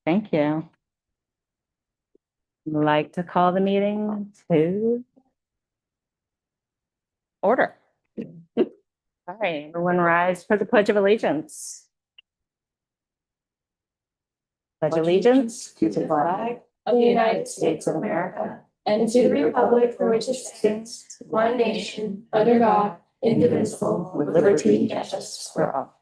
Thank you. I'd like to call the meeting to order. All right, everyone rise for the Pledge of Allegiance. Pledge allegiance to the flag of the United States of America and to the republic for which it stands, one nation, under God, indivisible, with liberty and justice for all.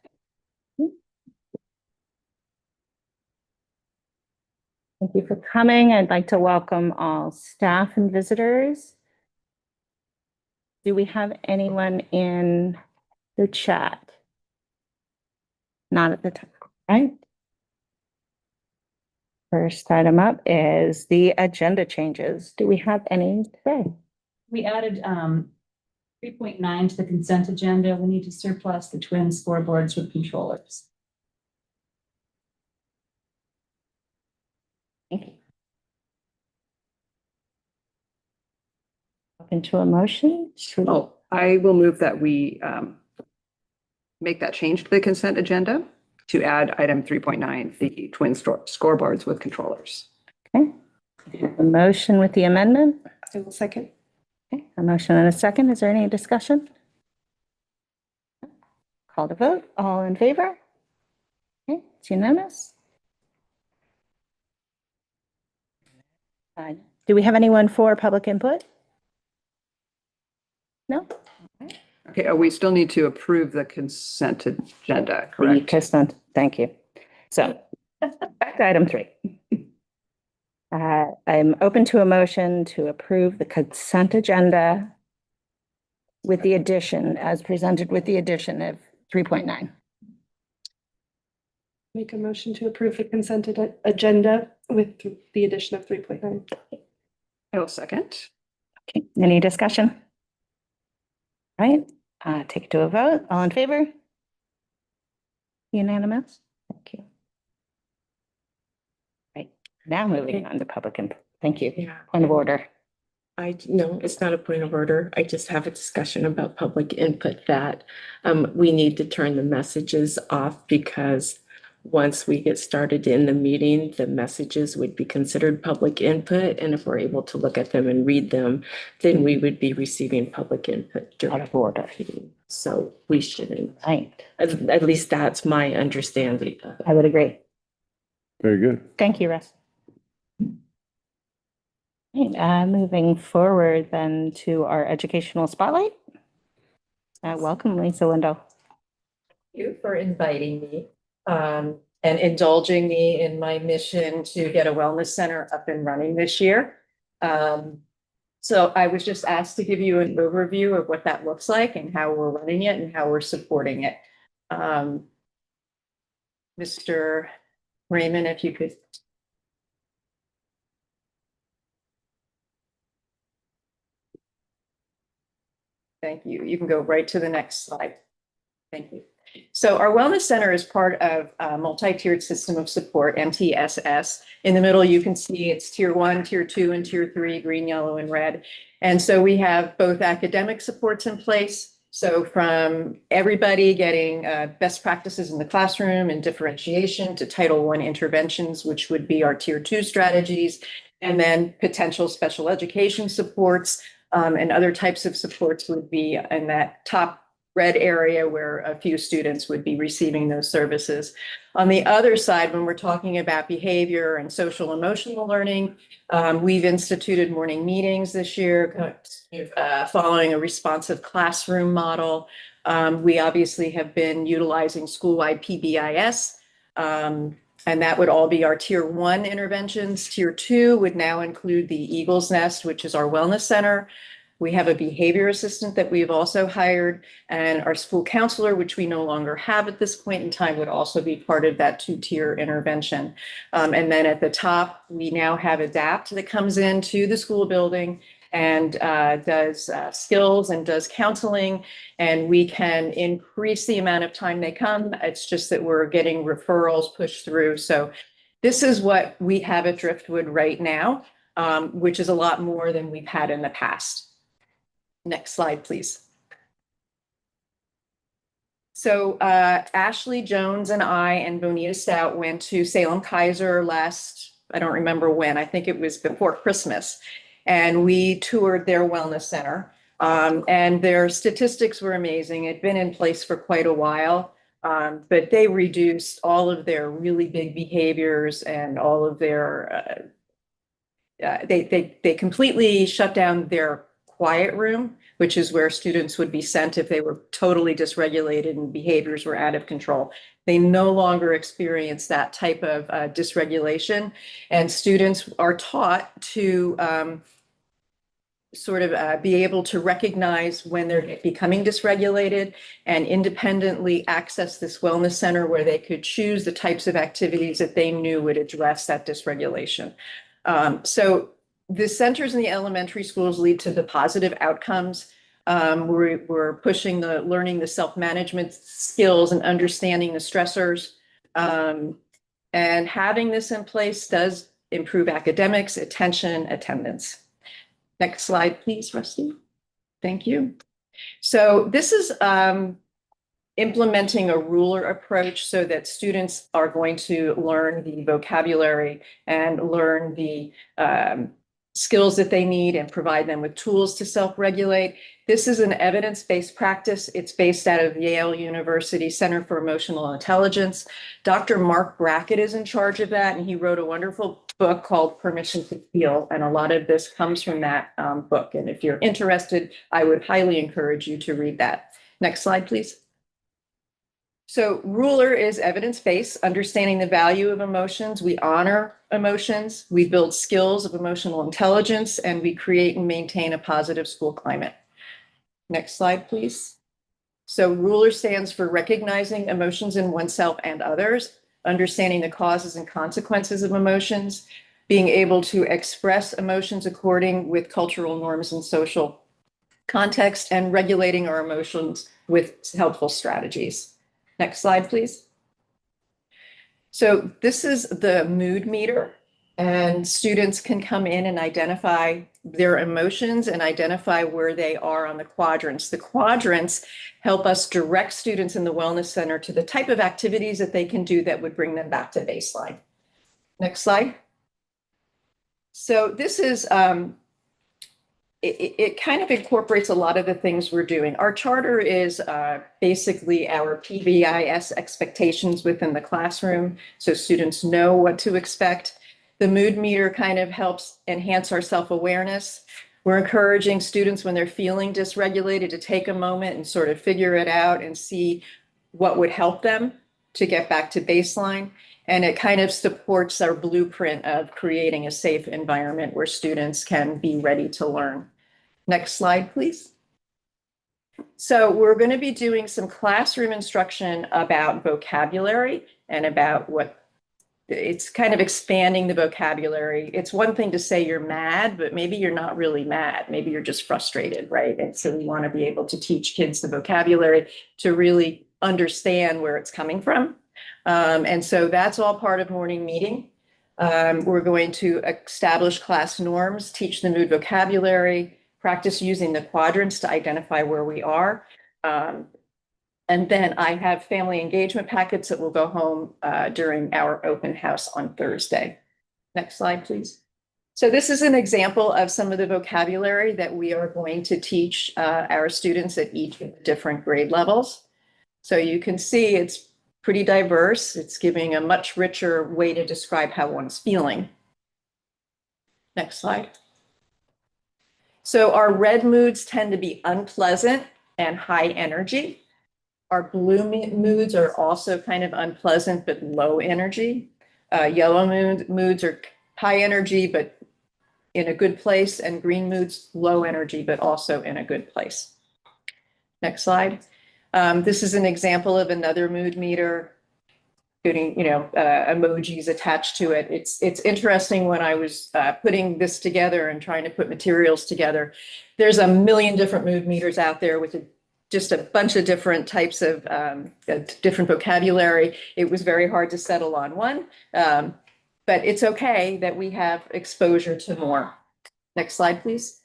Thank you for coming. I'd like to welcome all staff and visitors. Do we have anyone in the chat? Not at the time, right? First item up is the agenda changes. Do we have any today? We added 3.9 to the consent agenda. We need to surplus the twin scoreboards with controllers. Thank you. Open to a motion? Oh, I will move that we make that change to the consent agenda to add item 3.9, the twin scoreboards with controllers. Okay. A motion with the amendment? I will second. Okay. A motion and a second. Is there any discussion? Call to vote. All in favor? Okay, it's unanimous. Do we have anyone for public input? No? Okay, we still need to approve the consent agenda, The correct? consent, thank you. So back to item 3. I'm open to a motion to approve the consent agenda with the addition, as presented with the addition of 3.9. Make a motion to approve the consent agenda with the addition of 3.9. I will second. Okay, any discussion? All right, take it to a vote. All in favor? Unanimous? Thank you. Right, now moving on to public input. Thank you. Yeah. Point of order. No, it's not a point of order. I just have a discussion about public input that we need to turn the messages off because once we get started in the meeting, the messages would be considered public input. And if we're able to look at them and read them, then we would be receiving public input Out during of order. the meeting. So we shouldn't, Right, at least that's my understanding of it. I would agree. Very good. Thank you, Russ. Right, moving forward then to our educational spotlight. Welcome, Lisa Wendell. You for inviting me and indulging me in my mission to get a wellness center up and running this year. So I was just asked to give you an overview of what that looks like and how we're running it and how we're supporting it. Mr. Raymond, if you could. Thank you. You can go right to the next slide. Thank you. So our Wellness Center is part of a multi-tiered system of support, MTSS. In the middle, you can see it's tier 1, tier 2, and tier 3, green, yellow, and red. And so we have both academic supports in place. So from everybody getting best practices in the classroom and differentiation to Title I interventions, which would be our tier 2 strategies, and then potential special education supports and other types of supports would be in that top red area where a few students would be receiving those services. On the other side, when we're talking about behavior and social emotional learning, we've instituted morning meetings this year, following a responsive classroom model. We obviously have been utilizing school-wide PBIS, and that would all be our tier 1 interventions. Tier 2 would now include the Eagle's Nest, which is our wellness center. We have a behavior assistant that we've also hired, and our school counselor, which we no longer have at this point in time, would also be part of that 2-tier intervention. And then at the top, we now have ADAPT that comes into the school building and does skills and does counseling, and we can increase the amount of time they come. It's just that we're getting referrals pushed through. So this is what we have at Driftwood right now, which is a lot more than we've had in the past. Next slide, please. So Ashley Jones and I and Bonita Stout went to Salem Kaiser last, I don't remember when, I think it was before Christmas. And we toured their wellness center. And their statistics were amazing. It'd been in place for quite a while. But they reduced all of their really big behaviors and all of their, they completely shut down their quiet room, which is where students would be sent if they were totally dysregulated and behaviors were out of control. They no longer experience that type of dysregulation, and students are taught to sort of be able to recognize when they're becoming dysregulated and independently access this wellness center where they could choose the types of activities that they knew would address that dysregulation. So the centers in the elementary schools lead to the positive outcomes. We're pushing the learning the self-management skills and understanding the stressors. And having this in place does improve academics, attention, attendance. Next slide, please, Rusty. Thank you. So this is implementing a ruler approach so that students are going to learn the vocabulary and learn the skills that they need and provide them with tools to self-regulate. This is an evidence-based practice. It's based out of Yale University Center for Emotional Intelligence. Dr. Mark Brackett is in charge of that, and he wrote a wonderful book called Permission to Feel, and a lot of this comes from that book. And if you're interested, I would highly encourage you to read that. Next slide, please. So ruler is evidence-based, understanding the value of emotions. We honor emotions, we build skills of emotional intelligence, and we create and maintain a positive school climate. Next slide, please. So ruler stands for recognizing emotions in oneself and others, understanding the causes and consequences of emotions, being able to express emotions according with cultural norms and social context, and regulating our emotions with helpful strategies. Next slide, please. So this is the mood meter, and students can come in and identify their emotions and identify where they are on the quadrants. The quadrants help us direct students in the Wellness Center to the type of activities that they can do that would bring them back to baseline. Next slide. So this is it kind of incorporates a lot of the things we're doing. Our charter is basically our PBIS expectations within the classroom, so students know what to expect. The mood meter kind of helps enhance our self-awareness. We're encouraging students when they're feeling dysregulated to take a moment and sort of figure it out and see what would help them to get back to baseline. And it kind of supports our blueprint of creating a safe environment where students can be ready to learn. Next slide, please. So we're going to be doing some classroom instruction about vocabulary and about what it's kind of expanding the vocabulary. It's one thing to say you're mad, but maybe you're not really mad. Maybe you're just frustrated, right? And so we want to be able to teach kids the vocabulary to really understand where it's coming from. And so that's all part of morning meeting. We're going to establish class norms, teach the mood vocabulary, practice using the quadrants to identify where we are. And then I have family engagement packets that will go home during our open house on Thursday. Next slide, please. So this is an example of some of the vocabulary that we are going to teach our students at each of the different grade levels. So you can see it's pretty diverse. It's giving a much richer way to describe how one's feeling. Next slide. So our red moods tend to be unpleasant and high energy. Our blue moods are also kind of unpleasant but low energy. Yellow moods are high energy but in a good place, and green moods low energy but also in a good place. Next slide. This is an example of another mood meter, including, emojis attached to it. It's interesting when I was putting this together and trying to put materials together. There's a million different mood meters out there with just a bunch of different types of different vocabulary. It was very hard to settle on one, but it's okay that we have exposure to more. Next slide, please.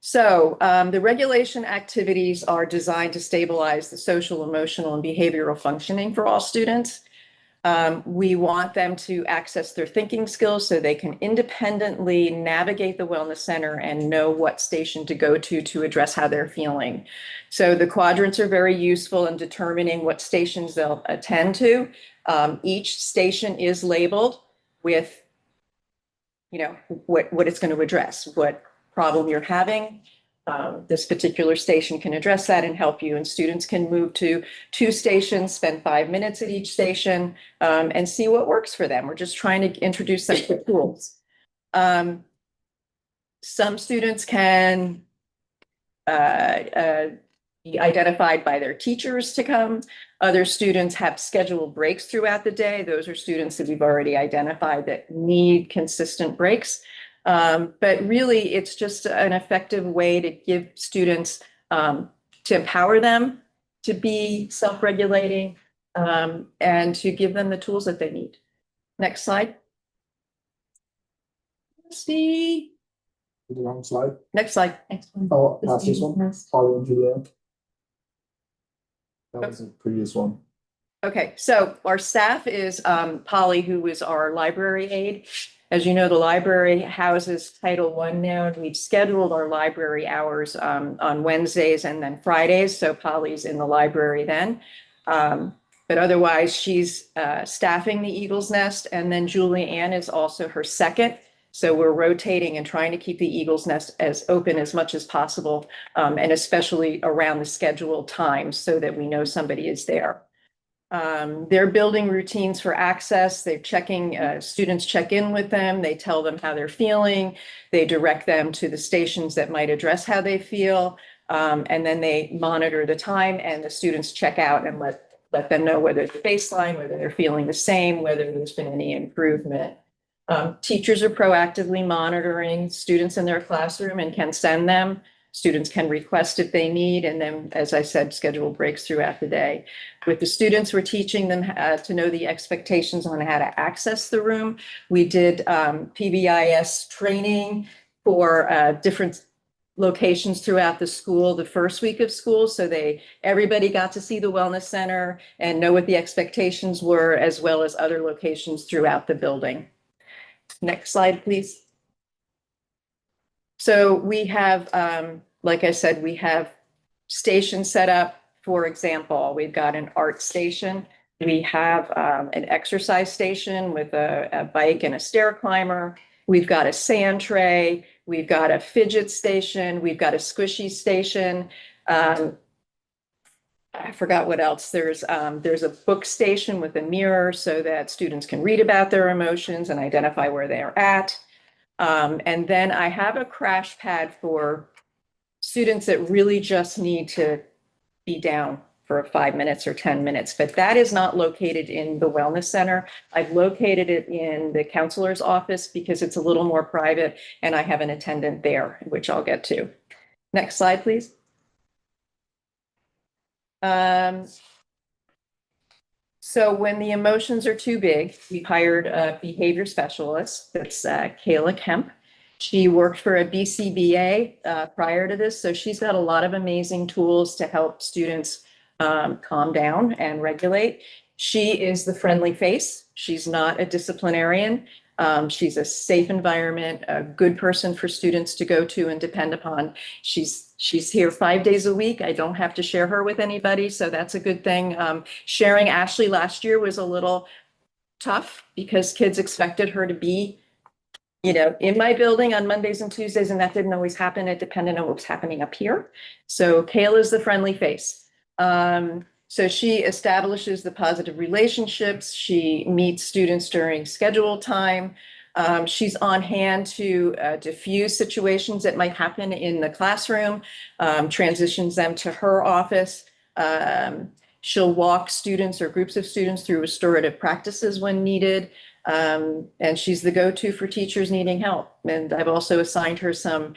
So the regulation activities are designed to stabilize the social, emotional, and behavioral functioning for all students. We want them to access their thinking skills so they can independently navigate the wellness center and know what station to go to address how they're feeling. So the quadrants are very useful in determining what stations they'll attend to. Each station is labeled with, what it's going to address, what problem you're having. This particular station can address that and help you, and students can move to 2 stations, spend 5 minutes at each station, and see what works for them. We're just trying to introduce them to tools. Some students can be identified by their teachers to come. Other students have scheduled breaks throughout the day. Those are students that we've already identified that need consistent breaks. But really, it's just an effective way to give students, to empower them to be self-regulating, and to give them the tools that they need. Next slide. See. The wrong slide. Next slide. Next one. Oh, that's this one. Follow and Juliet. That was the previous one. Okay, so our staff is Polly, who is our library aide. As you know, the library houses Title I now, and we've scheduled our library hours on Wednesdays and then Fridays. So Polly's in the library then. But otherwise, she's staffing the Eagle's Nest, and then Julie Ann is also her second. So we're rotating and trying to keep the Eagle's Nest as open as much as possible, and especially around the scheduled times so that we know somebody is there. They're building routines for access. They're checking, students check in with them. They tell them how they're feeling. They direct them to the stations that might address how they feel. And then they monitor the time, and the students check out and let them know whether the baseline, whether they're feeling the same, whether there's been any improvement. Teachers are proactively monitoring students in their classroom and can send them. Students can request if they need, and then, as I said, schedule breaks throughout the day. With the students, we're teaching them to know the expectations on how to access the room. We did PBIS training for different locations throughout the school the first week of school. So everybody got to see the wellness center and know what the expectations were, as well as other locations throughout the building. Next slide, please. So we have, like I said, we have stations set up. For example, we've got an art station. We have an exercise station with a bike and a stair climber. We've got a sand tray. We've got a fidget station. We've got a squishy station. I forgot what else. There's a book station with a mirror so that students can read about their emotions and identify where they are at. And then I have a crash pad for students that really just need to be down for 5 minutes or 10 minutes, but that is not located in the wellness center. I've located it in the counselor's office because it's a little more private, and I have an attendant there, which I'll get to. Next slide, please. So when the emotions are too big, we hired a behavior specialist. That's Kayla Kemp. She worked for a BCBA prior to this, so she's got a lot of amazing tools to help students calm down and regulate. She is the friendly face. She's not a disciplinarian. She's a safe environment, a good person for students to go to and depend upon. She's here 5 days a week. I don't have to share her with anybody, so that's a good thing. Sharing Ashley last year was a little tough because kids expected her to be, in my building on Mondays and Tuesdays, and that didn't always happen. It depended on what was happening up here. So Kayla's the friendly face. So she establishes the positive relationships. She meets students during scheduled time. She's on hand to diffuse situations that might happen in the classroom, transitions them to her office. She'll walk students or groups of students through restorative practices when needed. And she's the go-to for teachers needing help. And I've also assigned her some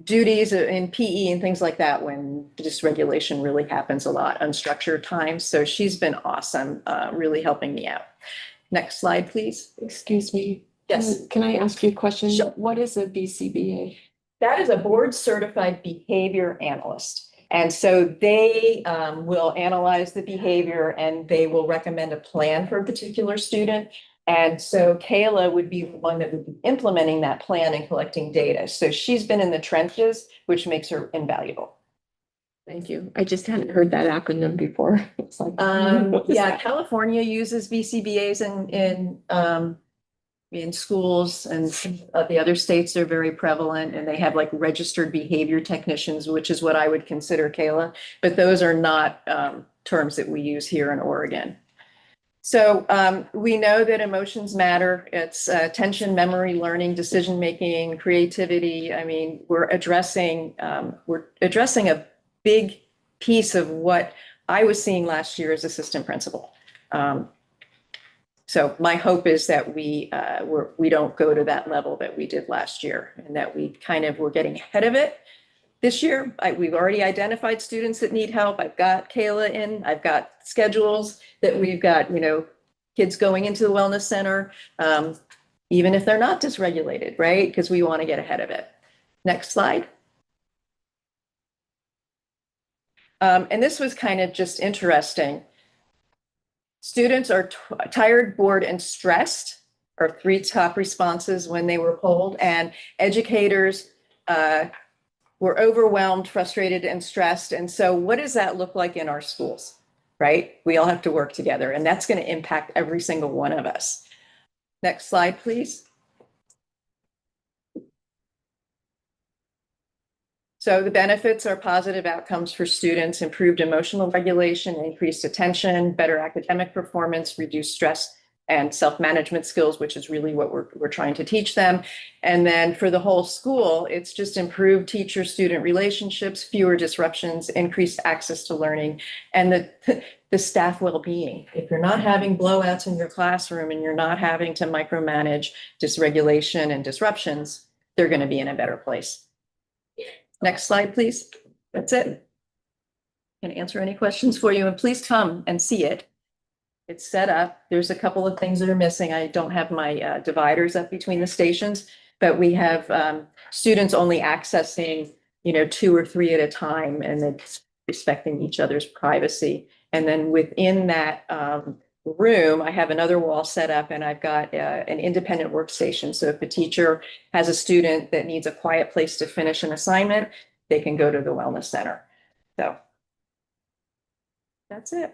duties in PE and things like that when dysregulation really happens a lot, unstructured times. So she's been awesome, really helping me out. Next slide, please. Excuse me. Yes. Can I ask you a question? Sure. What is a BCBA? That is a board certified behavior analyst. And so they will analyze the behavior and they will recommend a plan for a particular student. And so Kayla would be the one that would be implementing that plan and collecting data. So she's been in the trenches, which makes her invaluable. Thank you. I just hadn't heard that acronym before. It's like, what is Yeah, that? California uses BCBAs in schools, and the other states are very prevalent, and they have like registered behavior technicians, which is what I would consider Kayla, but those are not terms that we use here in Oregon. So we know that emotions matter. It's attention, memory, learning, decision-making, creativity. I mean, we're addressing a big piece of what I was seeing last year as assistant principal. So my hope is that we don't go to that level that we did last year, and that we kind of were getting ahead of it. This year, we've already identified students that need help. I've got Kayla in, I've got schedules that we've got, kids going into the wellness center, even if they're not dysregulated, right? Because we want to get ahead of it. Next slide. And this was kind of just interesting. Students are tired, bored, and stressed are 3 top responses when they were polled, and educators were overwhelmed, frustrated, and stressed. And so what does that look like in our schools, right? We all have to work together, and that's going to impact every single one of us. Next slide, please. So the benefits are positive outcomes for students, improved emotional regulation, increased attention, better academic performance, reduced stress and self-management skills, which is really what we're trying to teach them. And then for the whole school, it's just improved teacher-student relationships, fewer disruptions, increased access to learning, and the staff well-being. If you're not having blowouts in your classroom and you're not having to micromanage dysregulation and disruptions, they're going to be in a better place. Next slide, please. That's it. Can answer any questions for you, and please come and see it. It's set up. There's a couple of things that are missing. I don't have my dividers up between the stations, but we have students only accessing, 2 or 3 at a time, and it's respecting each other's privacy. And then within that room, I have another wall set up, and I've got an independent workstation. So if a teacher has a student that needs a quiet place to finish an assignment, they can go to the wellness center. So that's it.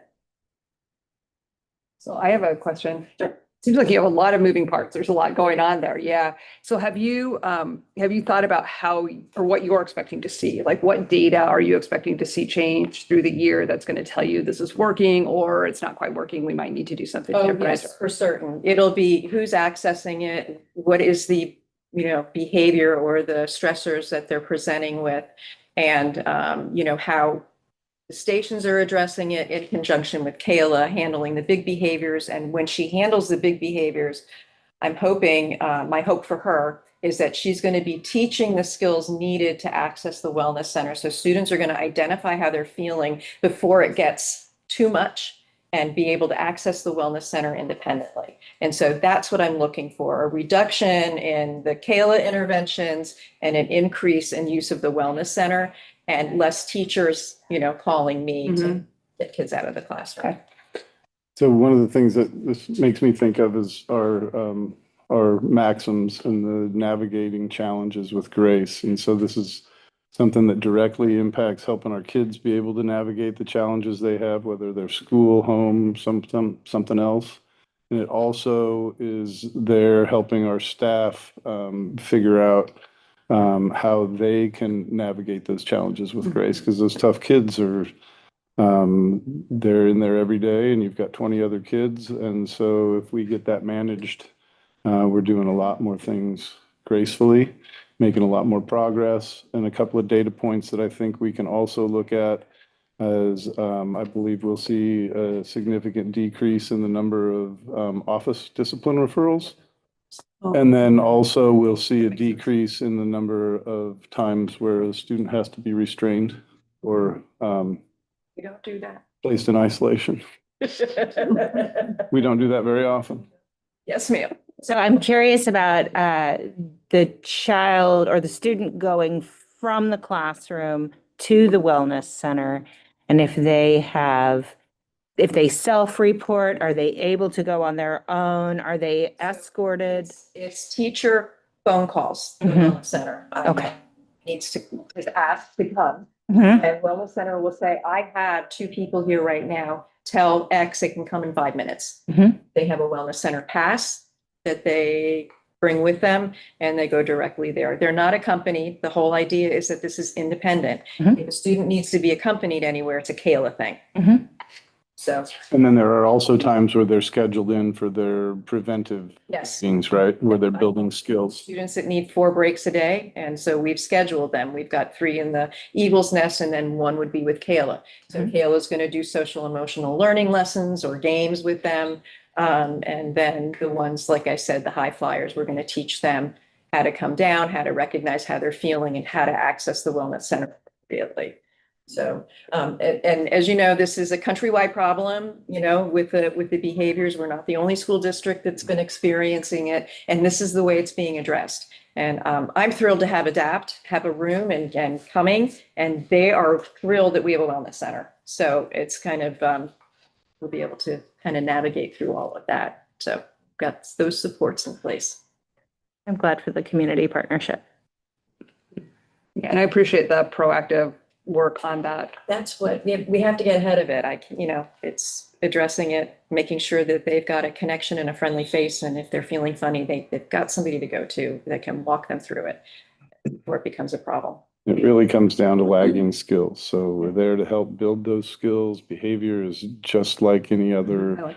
So I have a question. Sure. Seems like you have a lot of moving parts. There's a lot going on there. Yeah. So have you thought about how or what you're expecting to see? Like what data are you expecting to see change through the year that's going to tell you this is working or it's not quite working? We might need to do something different. Yes, for certain. It'll be who's accessing it, what is the, behavior or the stressors that they're presenting with, and, how the stations are addressing it in conjunction with Kayla handling the big behaviors. And when she handles the big behaviors, I'm hoping, my hope for her is that she's going to be teaching the skills needed to access the wellness center. So students are going to identify how they're feeling before it gets too much and be able to access the wellness center independently. And so that's what I'm looking for, a reduction in the Kayla interventions and an increase in use of the wellness center, and less teachers, calling me to get kids out of the classroom. So one of the things that this makes me think of is our maxims and the navigating challenges with grace. And so this is something that directly impacts helping our kids be able to navigate the challenges they have, whether they're school, home, something else. And it also is there helping our staff figure out how they can navigate those challenges with grace, because those tough kids are they're in there every day, and you've got 20 other kids. And so if we get that managed, we're doing a lot more things gracefully, making a lot more progress. And a couple of data points that I think we can also look at as I believe we'll see a significant decrease in the number of office discipline referrals. And then also we'll see a decrease in the number of times where a student has to be restrained or We don't do that. placed in isolation. We don't do that very often. Yes, ma'am. So I'm curious about the child or the student going from the classroom to the wellness center. And if they self-report, are they able to go on their own? Are they escorted? It's teacher phone calls, to the Mhm. wellness center. Okay. Needs to, is asked to come. Mhm. And wellness center will say, I have 2 people here right now. Tell X it can come in 5 minutes. Mhm. They have a wellness center pass that they bring with them and they go directly there. They're not accompanied. The whole idea is that this is independent. Mhm. If a student needs to be accompanied anywhere, it's a Kayla thing. Mhm. So, And then there are also times where they're scheduled in for their preventive yes. things, right? Where they're building skills. Students that need 4 breaks a day. And so we've scheduled them. We've got 3 in the Eagles Nest and then 1 would be with Kayla. So Kayla's going to do social emotional learning lessons or games with them. And then the ones, like I said, the high flyers, we're going to teach them how to come down, how to recognize how they're feeling and how to access the wellness center appropriately. So, and as you know, this is a countrywide problem, with the behaviors. We're not the only school district that's been experiencing it, and this is the way it's being addressed. And I'm thrilled to have have a room and coming, and they are thrilled that we have a wellness center. So it's kind of, we'll be able to kind of navigate through all of that. So got those supports in place. I'm glad for the community partnership. Yeah, and I appreciate the proactive work on that. That's what, we have to get ahead of it. It's addressing it, making sure that they've got a connection and a friendly face. And if they're feeling funny, they've got somebody to go to that can walk them through it before it becomes a problem. It really comes down to lagging skills. So we're there to help build those skills. Behavior is just like any other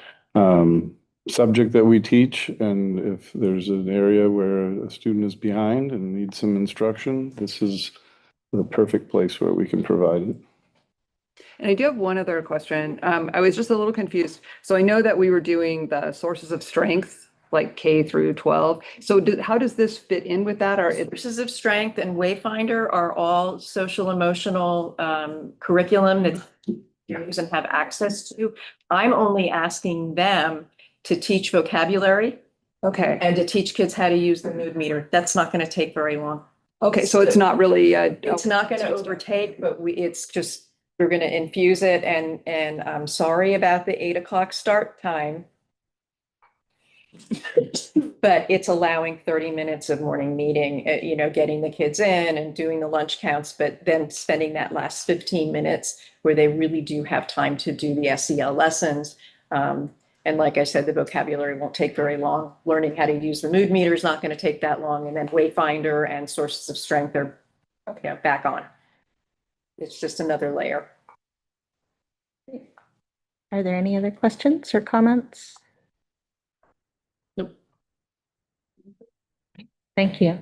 subject that we teach. And if there's an area where a student is behind and needs some instruction, this is the perfect place where we can provide it. And I do have one other question. I was just a little confused. So I know that we were doing the sources of strength, like K through 12. So how does this fit in with that? Or Sources of Strength and Wayfinder are all social emotional curriculum that students and have access to. I'm only asking them to teach vocabulary okay. and to teach kids how to use the mood meter. That's not going to take very long. Okay, so it's not really It's not going to overtake, but it's just, we're going to infuse it and I'm sorry about the 8 o'clock start time. But it's allowing 30 minutes of morning meeting, getting the kids in and doing the lunch counts, but then spending that last 15 minutes where they really do have time to do the SEL lessons. And like I said, the vocabulary won't take very long. Learning how to use the mood meter is not going to take that long. And then Wayfinder and Sources of Strength are back on. It's just another layer. Are there any other questions or comments? Nope. Thank you.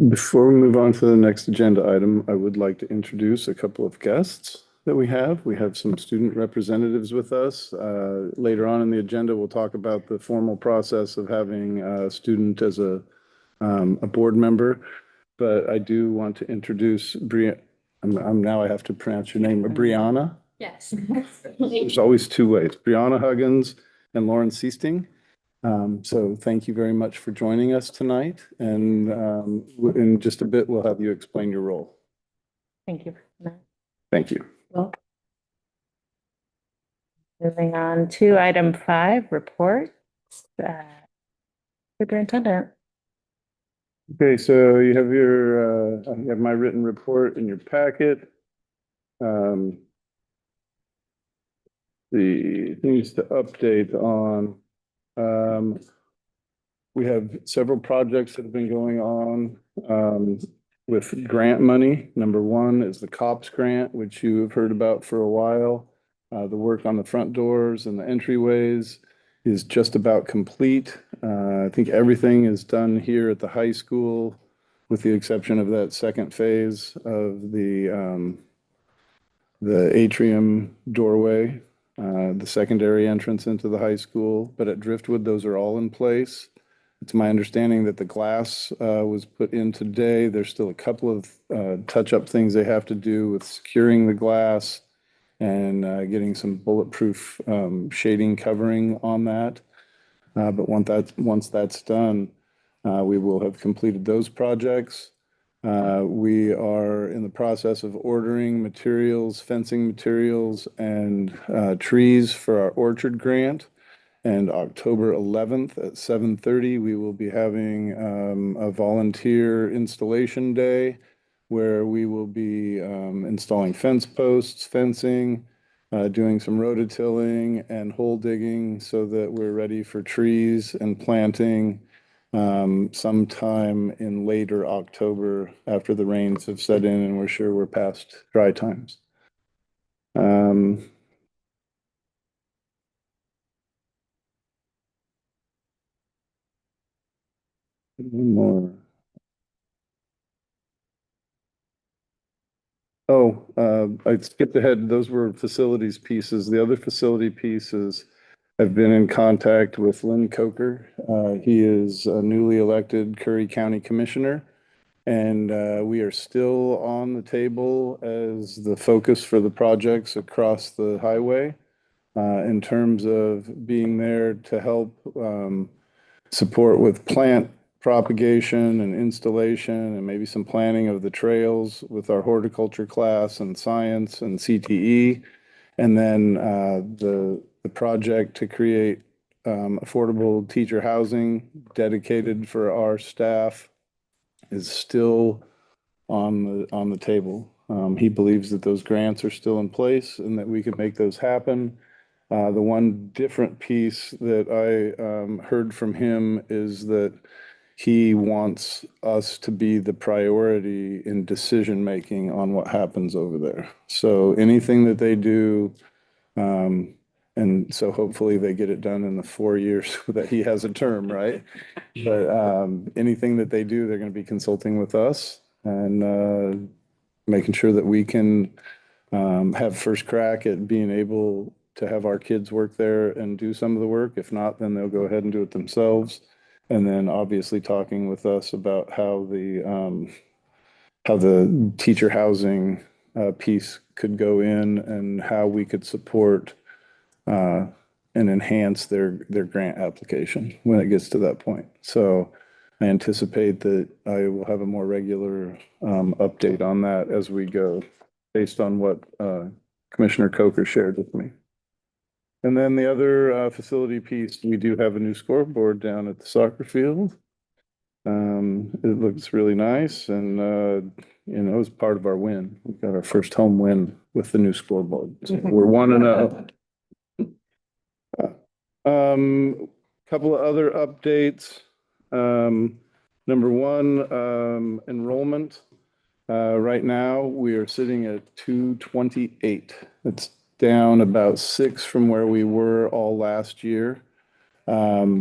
Before we move on to the next agenda item, I would like to introduce a couple of guests that we have. We have some student representatives with us. Later on in the agenda, we'll talk about the formal process of having a student as a board member. But I do want to introduce now I have to pronounce your name, Brianna. Yes. There's always 2 ways, Brianna Huggins and Lauren Seasting. So thank you very much for joining us tonight. And in just a bit, we'll have you explain your role. Thank you. Thank you. Well, Moving on to item 5, report. Superintendent. Okay, so you have you have my written report in your packet. The things to update on. We have several projects that have been going on with grant money. Number 1 is the COPS grant, which you have heard about for a while. The work on the front doors and the entryways is just about complete. I think everything is done here at the high school, with the exception of that second phase of the atrium doorway, the secondary entrance into the high school. But at Driftwood, those are all in place. It's my understanding that the glass was put in today. There's still a couple of touch-up things they have to do with securing the glass and getting some bulletproof shading covering on that. But once that's done, we will have completed those projects. We are in the process of ordering materials, fencing materials, and trees for our orchard grant. And October 11th at 7:30, we will be having a volunteer installation day where we will be installing fence posts, fencing, doing some rototilling and hole digging so that we're ready for trees and planting sometime in later October after the rains have set in and we're sure we're past dry times. One more. Oh, I skipped ahead. Those were facilities pieces. The other facility pieces, I've been in contact with Lynn Coker. He is a newly elected Curry County Commissioner. And we are still on the table as the focus for the projects across the highway in terms of being there to help support with plant propagation and installation and maybe some planning of the trails with our horticulture class and science and CTE. And then the project to create affordable teacher housing dedicated for our staff is still on the table. He believes that those grants are still in place and that we can make those happen. The one different piece that I heard from him is that he wants us to be the priority in decision making on what happens over there. So anything that they do, and so hopefully they get it done in the 4 years that he has a term, right? But anything that they do, they're going to be consulting with us and making sure that we can have first crack at being able to have our kids work there and do some of the work. If not, then they'll go ahead and do it themselves. And then obviously talking with us about how the teacher housing piece could go in and how we could support and enhance their grant application when it gets to that point. So I anticipate that I will have a more regular update on that as we go, based on what Commissioner Coker shared with me. And then the other facility piece, we do have a new scoreboard down at the soccer field. It looks really nice and it was part of our win. We got our first home win with the new scoreboard. So we're 1-0. Couple of other updates. Number one, enrollment. Right now, we are sitting at 228. It's down about 6 from where we were all last year. The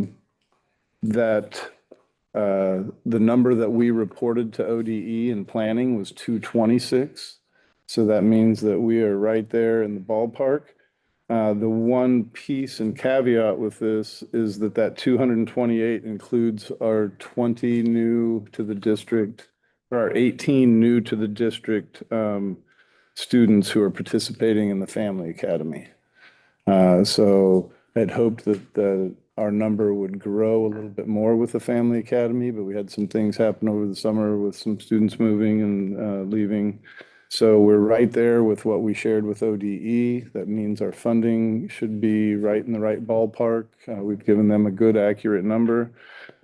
number that we reported to ODE in planning was 226. So that means that we are right there in the ballpark. The one piece and caveat with this is that 228 includes our 20 new to the district, or our 18 new to the district students who are participating in the Family Academy. So I'd hoped that our number would grow a little bit more with the Family Academy, but we had some things happen over the summer with some students moving and leaving. So we're right there with what we shared with ODE. That means our funding should be right in the right ballpark. We've given them a good, accurate number.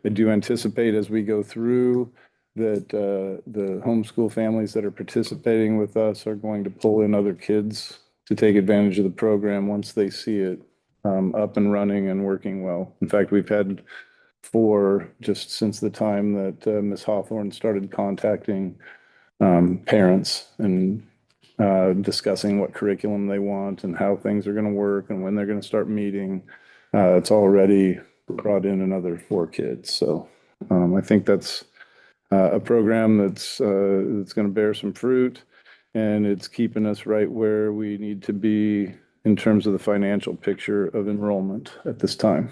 I do anticipate as we go through that the homeschool families that are participating with us are going to pull in other kids to take advantage of the program once they see it up and running and working well. In fact, we've had 4 just since the time that Ms. Hawthorne started contacting parents and discussing what curriculum they want and how things are going to work and when they're going to start meeting. It's already brought in another 4 kids. So I think that's a program that's going to bear some fruit, and it's keeping us right where we need to be in terms of the financial picture of enrollment at this time.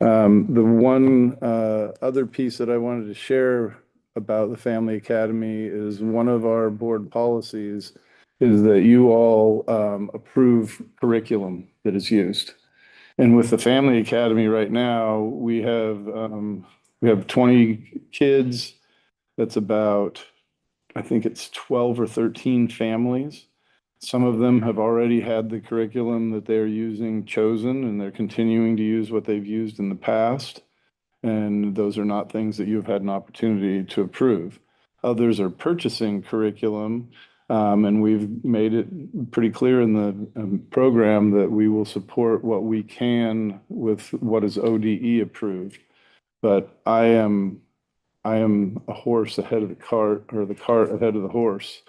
The one other piece that I wanted to share about the Family Academy is one of our board policies is that you all approve curriculum that is used. And with the Family Academy right now, we have 20 kids. That's about, I think it's 12 or 13 families. Some of them have already had the curriculum that they're using chosen, and they're continuing to use what they've used in the past. And those are not things that you've had an opportunity to approve. Others are purchasing curriculum, and we've made it pretty clear in the program that we will support what we can with what is ODE approved. But I am a horse ahead of the cart, or the cart ahead of the horse,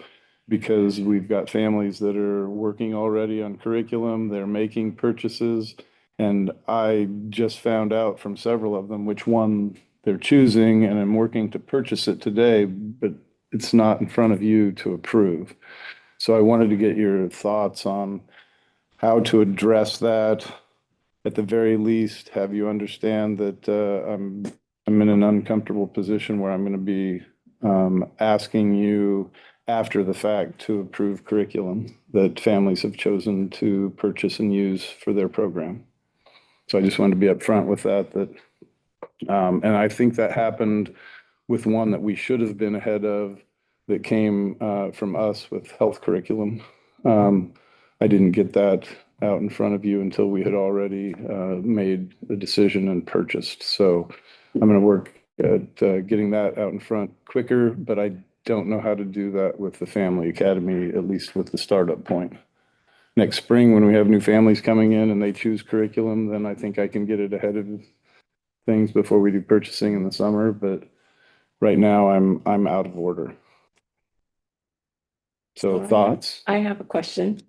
because we've got families that are working already on curriculum, they're making purchases, and I just found out from several of them which one they're choosing, and I'm working to purchase it today, but it's not in front of you to approve. So I wanted to get your thoughts on how to address that. At the very least, have you understand that I'm in an uncomfortable position where I'm going to be asking you after the fact to approve curriculum that families have chosen to purchase and use for their program. So I just wanted to be upfront with that, and I think that happened with one that we should have been ahead of that came from us with health curriculum. I didn't get that out in front of you until we had already made the decision and purchased. So I'm going to work at getting that out in front quicker, but I don't know how to do that with the Family Academy, at least with the startup point. Next spring, when we have new families coming in and they choose curriculum, then I think I can get it ahead of things before we do purchasing in the summer. But right now, I'm out of order. So thoughts? I have a question.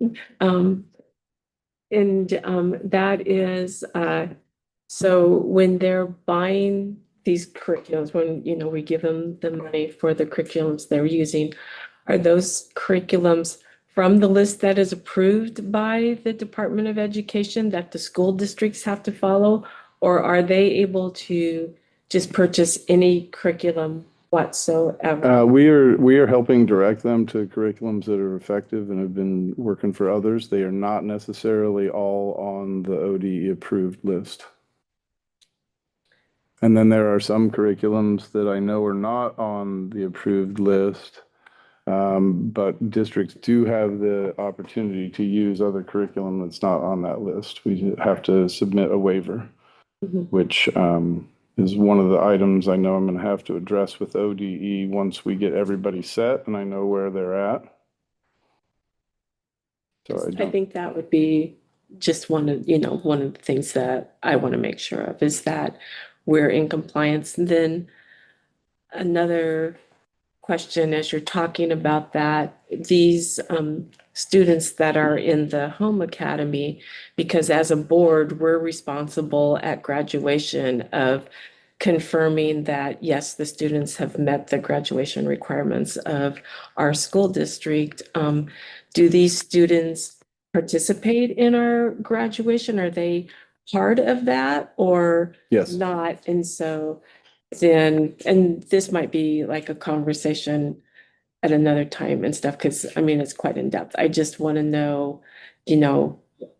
That is, so when they're buying these curriculums, when, you know, we give them the money for the curriculums they're using, are those curriculums from the list that is approved by the Department of Education that the school districts have to follow? Or are they able to just purchase any curriculum whatsoever? We are helping direct them to curriculums that are effective and have been working for others. They are not necessarily all on the ODE approved list. And then there are some curriculums that I know are not on the approved list, but districts do have the opportunity to use other curriculum that's not on that list. We have to submit a waiver, which is one of the items I know I'm going to have to address with ODE once we get everybody set and I know where they're at. So I think that would be just one of the things that I want to make sure of is that we're in compliance. And then another question, as you're talking about that, these students that are in the home academy, because as a board, we're responsible at graduation of confirming that, yes, the students have met the graduation requirements of our school district. Do these students participate in our graduation? Are they part of that or Yes. not? And so then, and this might be like a conversation at another time and stuff, because I mean, it's quite in depth. I just want to know,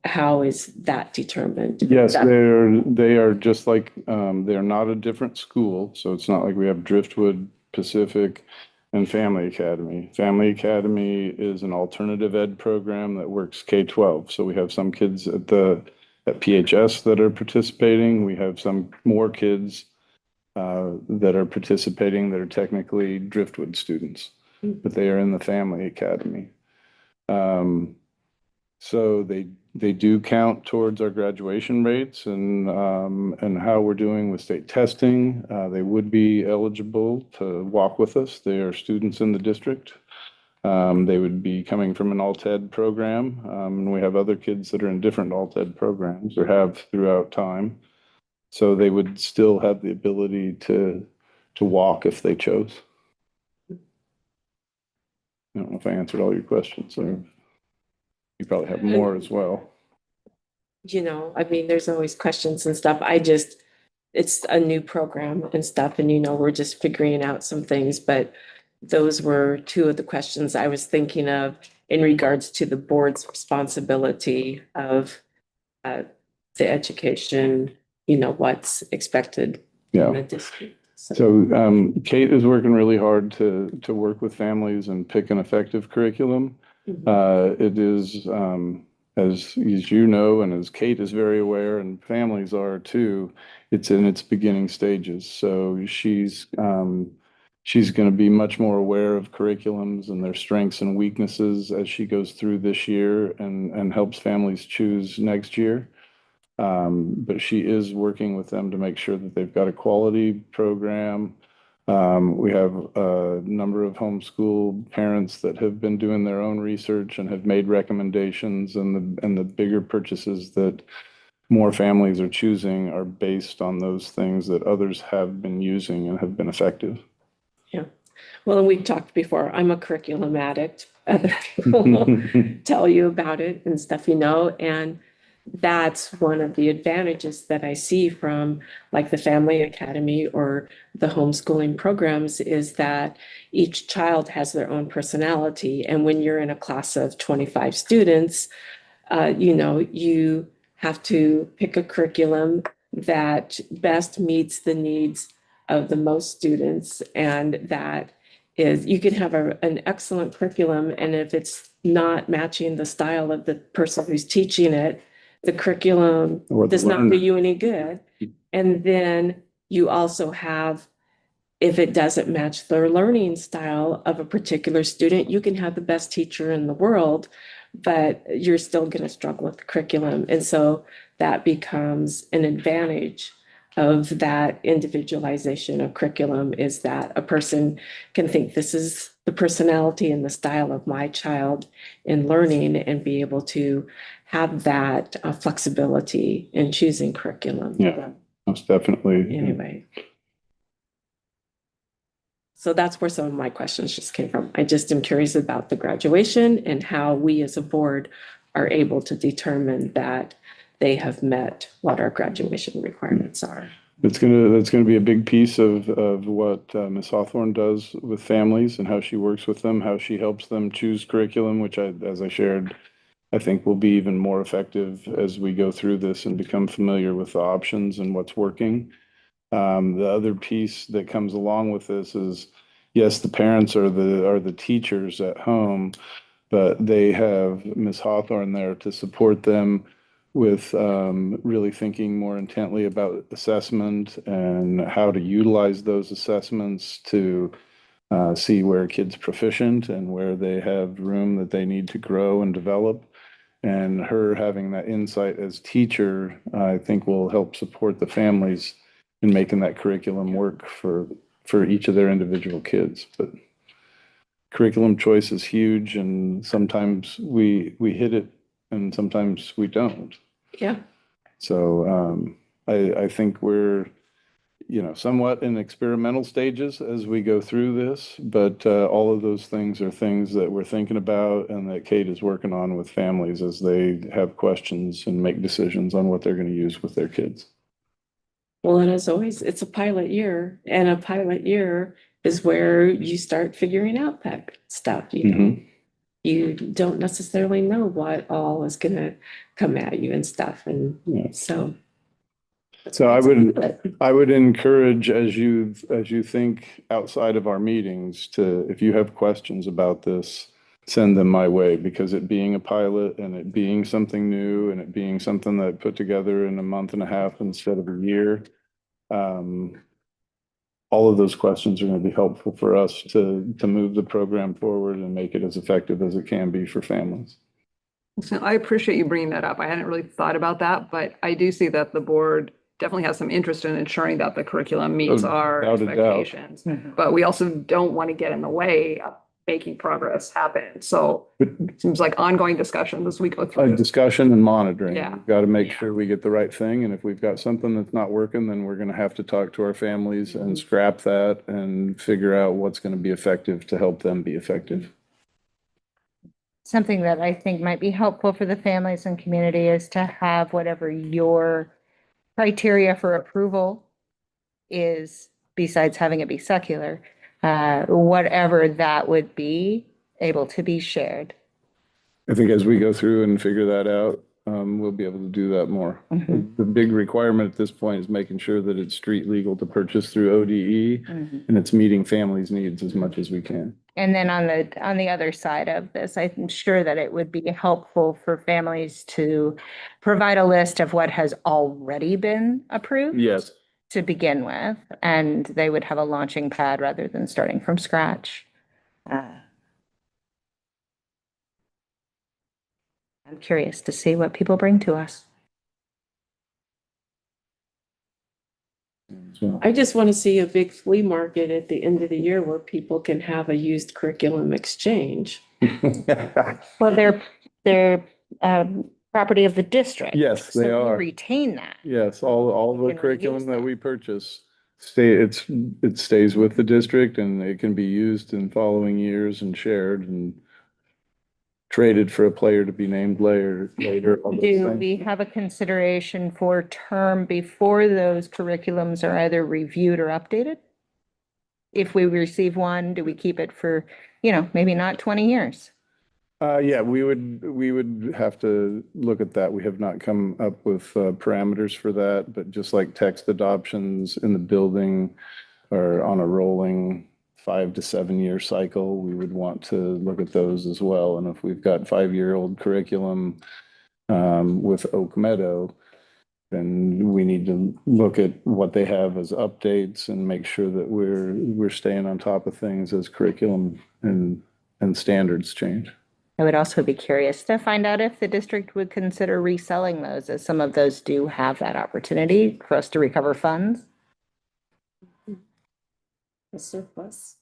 how is that determined? Yes, they are just like, they're not a different school. So it's not like we have Driftwood, Pacific, and Family Academy. Family Academy is an alternative ed program that works K-12. So we have some kids at PHS that are participating. We have some more kids that are participating that are technically Driftwood students, but they are in the Family Academy. So they do count towards our graduation rates and how we're doing with state testing. They would be eligible to walk with us. They are students in the district. They would be coming from an alt-ed program. And we have other kids that are in different alt-ed programs or have throughout time. So they would still have the ability to walk if they chose. I don't know if I answered all your questions, or you probably have more as well. I mean, there's always questions and stuff. It's a new program and stuff, and we're just figuring out some things, but those were two of the questions I was thinking of in regards to the board's responsibility of the education, what's expected Yeah. in the district. So Kate is working really hard to work with families and pick an effective curriculum. It is, as you know, and as Kate is very aware, and families are too, it's in its beginning stages. So she's going to be much more aware of curriculums and their strengths and weaknesses as she goes through this year and helps families choose next year. But she is working with them to make sure that they've got a quality program. We have a number of homeschool parents that have been doing their own research and have made recommendations, and the bigger purchases that more families are choosing are based on those things that others have been using and have been effective. Yeah. Well, and we've talked before, I'm a curriculum addict. Other people will tell you about it and stuff, and that's one of the advantages that I see from like the Family Academy or the homeschooling programs is that each child has their own personality. And when you're in a class of 25 students, you have to pick a curriculum that best meets the needs of the most students. And that is, you can have an excellent curriculum, and if it's not matching the style of the person who's teaching it, the curriculum Or the does not do learner. you any good. And then you also have, if it doesn't match the learning style of a particular student, you can have the best teacher in the world, but you're still going to struggle with the curriculum. And so that becomes an advantage of that individualization of curriculum, is that a person can think this is the personality and the style of my child in learning, and be able to have that flexibility in choosing curriculum. Yeah, most definitely. Anyway. So that's where some of my questions just came from. I just am curious about the graduation and how we as a board are able to determine that they have met what our graduation requirements are. That's gonna be a big piece of what Ms. Hawthorne does with families and how she works with them, how she helps them choose curriculum, which as I shared, I think will be even more effective as we go through this and become familiar with the options and what's working. The other piece that comes along with this is, yes, the parents are the teachers at home, but they have Ms. Hawthorne there to support them with really thinking more intently about assessment and how to utilize those assessments to see where kids proficient and where they have room that they need to grow and develop. And her having that insight as teacher, I think will help support the families in making that curriculum work for each of their individual kids. But curriculum choice is huge, and sometimes we hit it and sometimes we don't. Yeah. So I think we're somewhat in experimental stages as we go through this, but all of those things are things that we're thinking about and that Kate is working on with families as they have questions and make decisions on what they're going to use with their kids. Well, and as always, it's a pilot year, and a pilot year is where you start figuring out that stuff. You don't necessarily know what all is going to come at you and stuff. And so I would encourage, as you think outside of our meetings, if you have questions about this, send them my way, because it being a pilot and it being something new and it being something that I put together in a month and a half instead of a year, all of those questions are going to be helpful for us to move the program forward and make it as effective as it can be for families. So I appreciate you bringing that up. I hadn't really thought about that, but I do see that the board definitely has some interest in ensuring that the curriculum meets our Without a doubt. expectations. But we also don't want to get in the way of making progress happen. So it seems like ongoing discussions as we go through. Discussion and monitoring. Yeah. We've got to make sure we get the right thing. And if we've got something that's not working, then we're going to have to talk to our families and scrap that and figure out what's going to be effective to help them be effective. Something that I think might be helpful for the families and community is to have whatever your criteria for approval is, besides having it be secular, whatever that would be, able to be shared. I think as we go through and figure that out, we'll be able to do that more. Mhm. The big requirement at this point is making sure that it's street legal to purchase through ODE Mhm. and it's meeting families' needs as much as we can. And then on the other side of this, I'm sure that it would be helpful for families to provide a list of what has already been approved. Yes. To begin with, and they would have a launching pad rather than starting from scratch. I'm curious to see what people bring to us. I just want to see a big flea market at the end of the year where people can have a used curriculum exchange. Well, they're property of the district. Yes, they So we are. retain that. Yes, all We the can reuse curriculum that that. we purchase it stays with the district and it can be used in following years and shared and traded for a player to be named later. All those Do things. we have a consideration for term before those curriculums are either reviewed or updated? If we receive one, do we keep it for, maybe not 20 years? Yeah, we would have to look at that. We have not come up with parameters for that, but just like text adoptions in the building are on a rolling 5 to 7 year cycle, we would want to look at those as well. And if we've got 5-year-old curriculum with Oak Meadow, then we need to look at what they have as updates and make sure that we're staying on top of things as curriculum and standards change. I would also be curious to find out if the district would consider reselling those, as some of those do have that opportunity for us to recover funds. A surplus.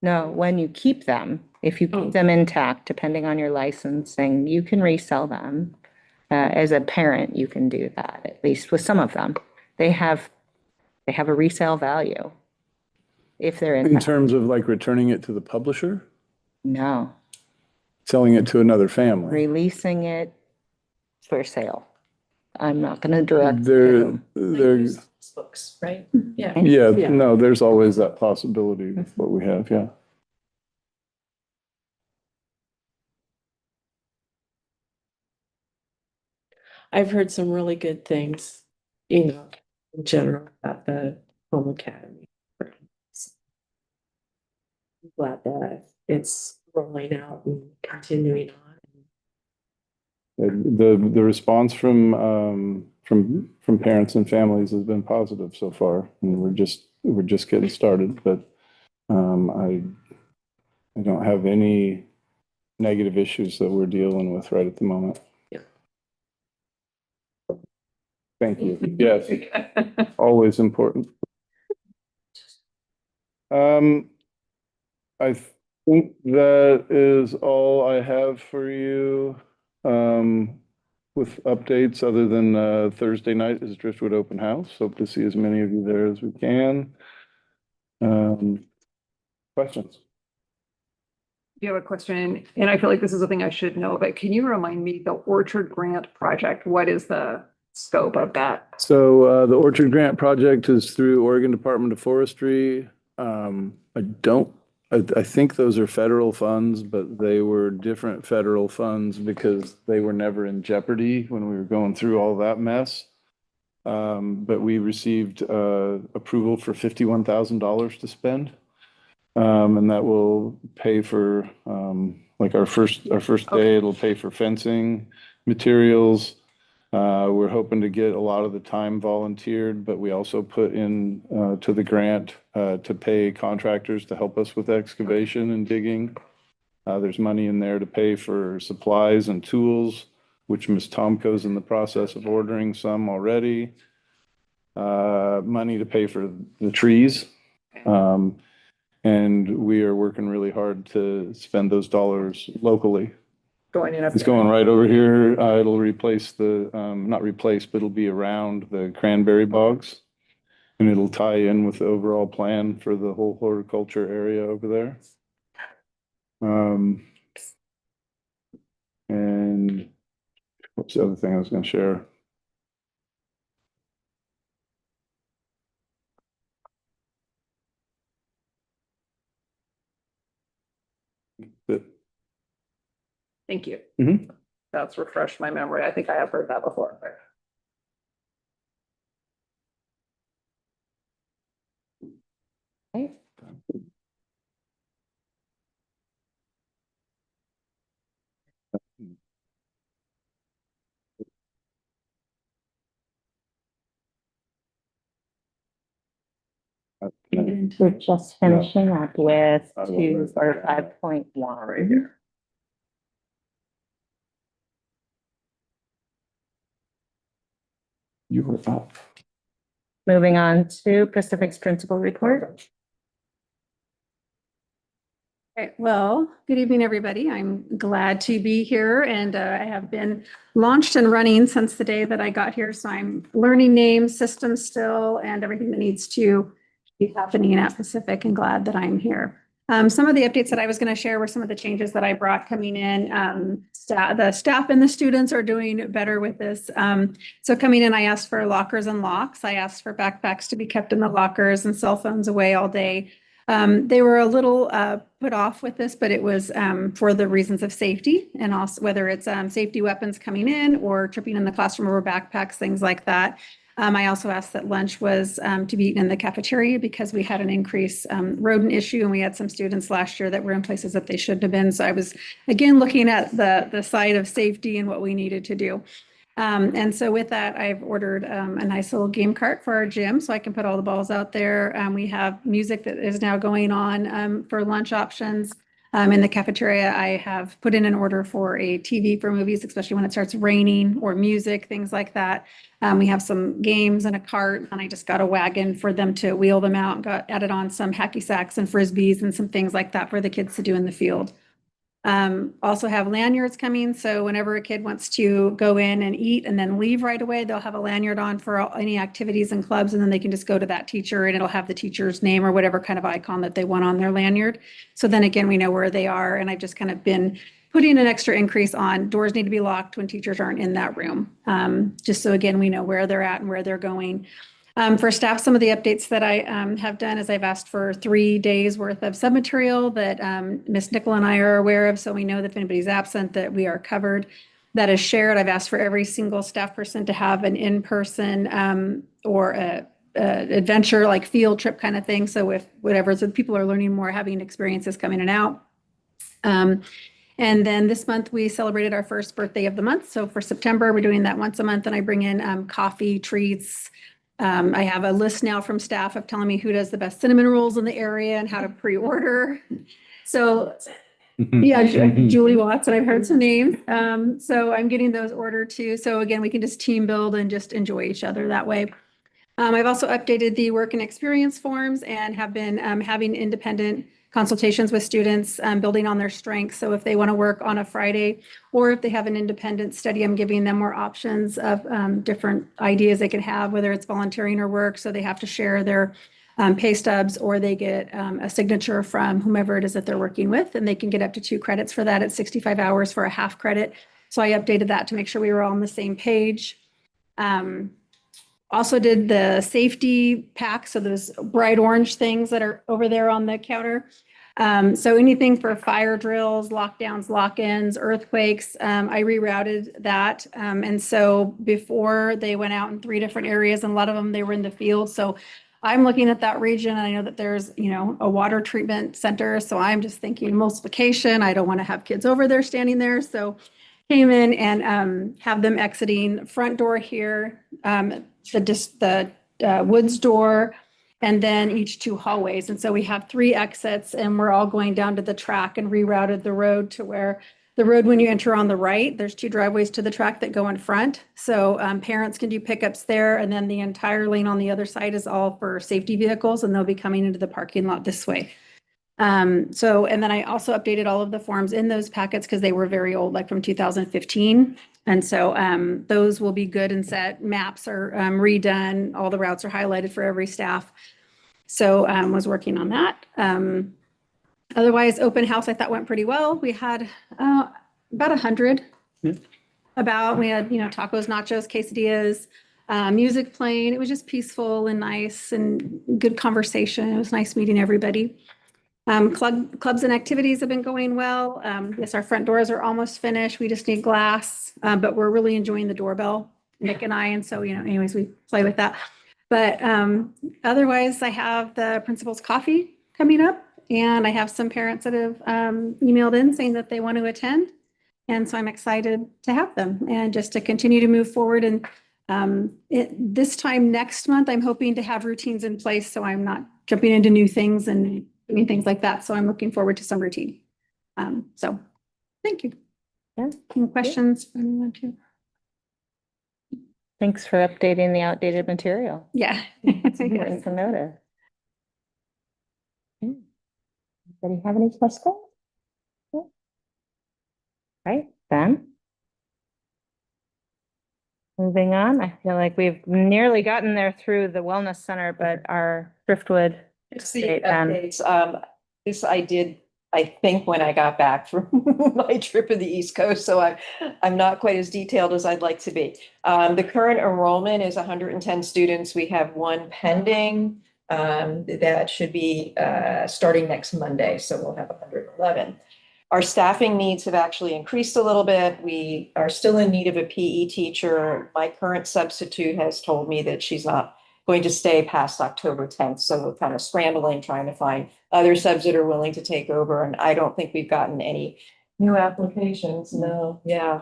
No, when you keep them, if you Oh. keep them intact, depending on your licensing, you can resell them. As a parent, you can do that, at least with some of them. They have a resale value. If they're In intact. terms of like returning it to the publisher, No, selling it to another family. releasing it for sale. I'm not gonna direct. There, Books, right? Yeah. yeah, Yeah. no, there's always that possibility with what we have, yeah. I've heard some really good things, in general about the home academy. I'm glad that it's rolling out and continuing on. The response from parents and families has been positive so far, and we're just getting started, but I don't have any negative issues that we're dealing with right at the moment. Yeah. Thank you. Yes, always important. I think that is all I have for you. With updates other than Thursday night is Driftwood Open House. Hope to see as many of you there as we can. Questions? You have a question, and I feel like this is a thing I should know, but can you remind me the Orchard Grant project? What is the scope of that? So the Orchard Grant project is through Oregon Department of Forestry. I think those are federal funds, but they were different federal funds because they were never in jeopardy when we were going through all that mess. But we received approval for $51,000 to spend. And that will pay for like our first day, it'll pay for fencing, materials. We're hoping to get a lot of the time volunteered, but we also put in to the grant to pay contractors to help us with excavation and digging. There's money in there to pay for supplies and tools, which Ms. Tomko's in the process of ordering some already. Money to pay for the trees. And we are working really hard to spend those dollars locally. Going in. It's going right over here. It'll replace not replace, but it'll be around the cranberry bogs. And it'll tie in with the overall plan for the whole horticulture area over there. And what's the other thing I was going to share? But Thank you. That's refreshed my memory. I think I have heard that before. Okay. We're just finishing up with 2 or 5.1. Right here. You were up. Moving on to Pacific's principal report. Okay, well, good evening, everybody. I'm glad to be here and I have been launched and running since the day that I got here. So I'm learning names, systems still, and everything that needs to be happening at Pacific, and glad that I'm here. Some of the updates that I was going to share were some of the changes that I brought coming in. The staff and the students are doing better with this. So coming in, I asked for lockers and locks. I asked for backpacks to be kept in the lockers and cell phones away all day. They were a little put off with this, but it was for the reasons of safety, and also whether it's safety weapons coming in or tripping in the classroom over backpacks, things like that. I also asked that lunch was to be eaten in the cafeteria because we had an increased rodent issue, and we had some students last year that were in places that they shouldn't have been. So I was, again, looking at the side of safety and what we needed to do. And so with that, I've ordered a nice little game cart for our gym so I can put all the balls out there. We have music that is now going on for lunch options. In the cafeteria, I have put in an order for a TV for movies, especially when it starts raining, or music, things like that. We have some games and a cart, and I just got a wagon for them to wheel them out, and got added on some hacky sacks and frisbees and some things like that for the kids to do in the field. Also have lanyards coming. So whenever a kid wants to go in and eat and then leave right away, they'll have a lanyard on for any activities and clubs. And then they can just go to that teacher and it'll have the teacher's name or whatever kind of icon that they want on their lanyard. So then again, we know where they are. And I've just kind of been putting an extra increase on doors need to be locked when teachers aren't in that room. Just so again, we know where they're at and where they're going. For staff, some of the updates that I have done is I've asked for 3 days worth of submaterial that Ms. Nickel and I are aware of. So we know that if anybody's absent, that we are covered. That is shared. I've asked for every single staff person to have an in-person or a adventure, like field trip kind of thing. So if whatever, so people are learning more, having experiences come in and out. And then this month we celebrated our first birthday of the month. So for September, we're doing that once a month, and I bring in coffee, treats. I have a list now from staff of telling me who does the best cinnamon rolls in the area and how to pre-order. So yeah, Julie Watson, I've heard some names. So I'm getting those ordered too. So again, we can just team build and just enjoy each other that way. I've also updated the work and experience forms and have been having independent consultations with students, building on their strengths. So if they want to work on a Friday, or if they have an independent study, I'm giving them more options of different ideas they can have, whether it's volunteering or work. So they have to share their pay stubs, or they get a signature from whomever it is that they're working with, and they can get up to 2 credits for that at 65 hours for a half credit. So I updated that to make sure we were all on the same page. Also did the safety pack, so those bright orange things that are over there on the counter. So anything for fire drills, lockdowns, lock-ins, earthquakes, I rerouted that. And so before, they went out in 3 different areas, and a lot of them, they were in the field. So I'm looking at that region, and I know that there's, a water treatment center. So I'm just thinking emulsification. I don't want to have kids over there standing there. So came in and have them exiting front door here, the woods door, and then each 2 hallways. And so we have 3 exits, and we're all going down to the track and rerouted the road to where the road, when you enter on the right, there's 2 driveways to the track that go in front. So parents can do pickups there, and then the entire lane on the other side is all for safety vehicles, and they'll be coming into the parking lot this way. And then I also updated all of the forms in those packets because they were very old, like from 2015. And so those will be good and set. Maps are redone. All the routes are highlighted for every staff. So was working on that. Otherwise, open house, I thought went pretty well. We had about 100. Yeah. We had, tacos, nachos, quesadillas, music playing. It was just peaceful and nice and good conversation. It was nice meeting everybody. Clubs and activities have been going well. Yes, our front doors are almost finished. We just need glass, but we're really enjoying the doorbell, Nick and I. And so, anyways, we play with that. But otherwise, I have the principal's coffee coming up, and I have some parents that have emailed in saying that they want to attend. And so I'm excited to have them and just to continue to move forward. And this time next month, I'm hoping to have routines in place so I'm not jumping into new things and doing things like that. So I'm looking forward to some routine. So thank you. Yeah. Any questions from anyone too? Thanks for updating the outdated material. Yeah. Important to notice. Anybody have any questions? No? Right, then. Moving on, I feel like we've nearly gotten there through the wellness center, but our Driftwood. It's the update then. updates. This I did, I think, when I got back from my trip of the East Coast, so I'm not quite as detailed as I'd like to be. The current enrollment is 110 students. We have one pending that should be starting next Monday, so we'll have 111. Our staffing needs have actually increased a little bit. We are still in need of a PE teacher. My current substitute has told me that she's not going to stay past October 10th. So we're kind of scrambling, trying to find other subs that are willing to take over. And I don't think we've gotten any new applications. No, yeah.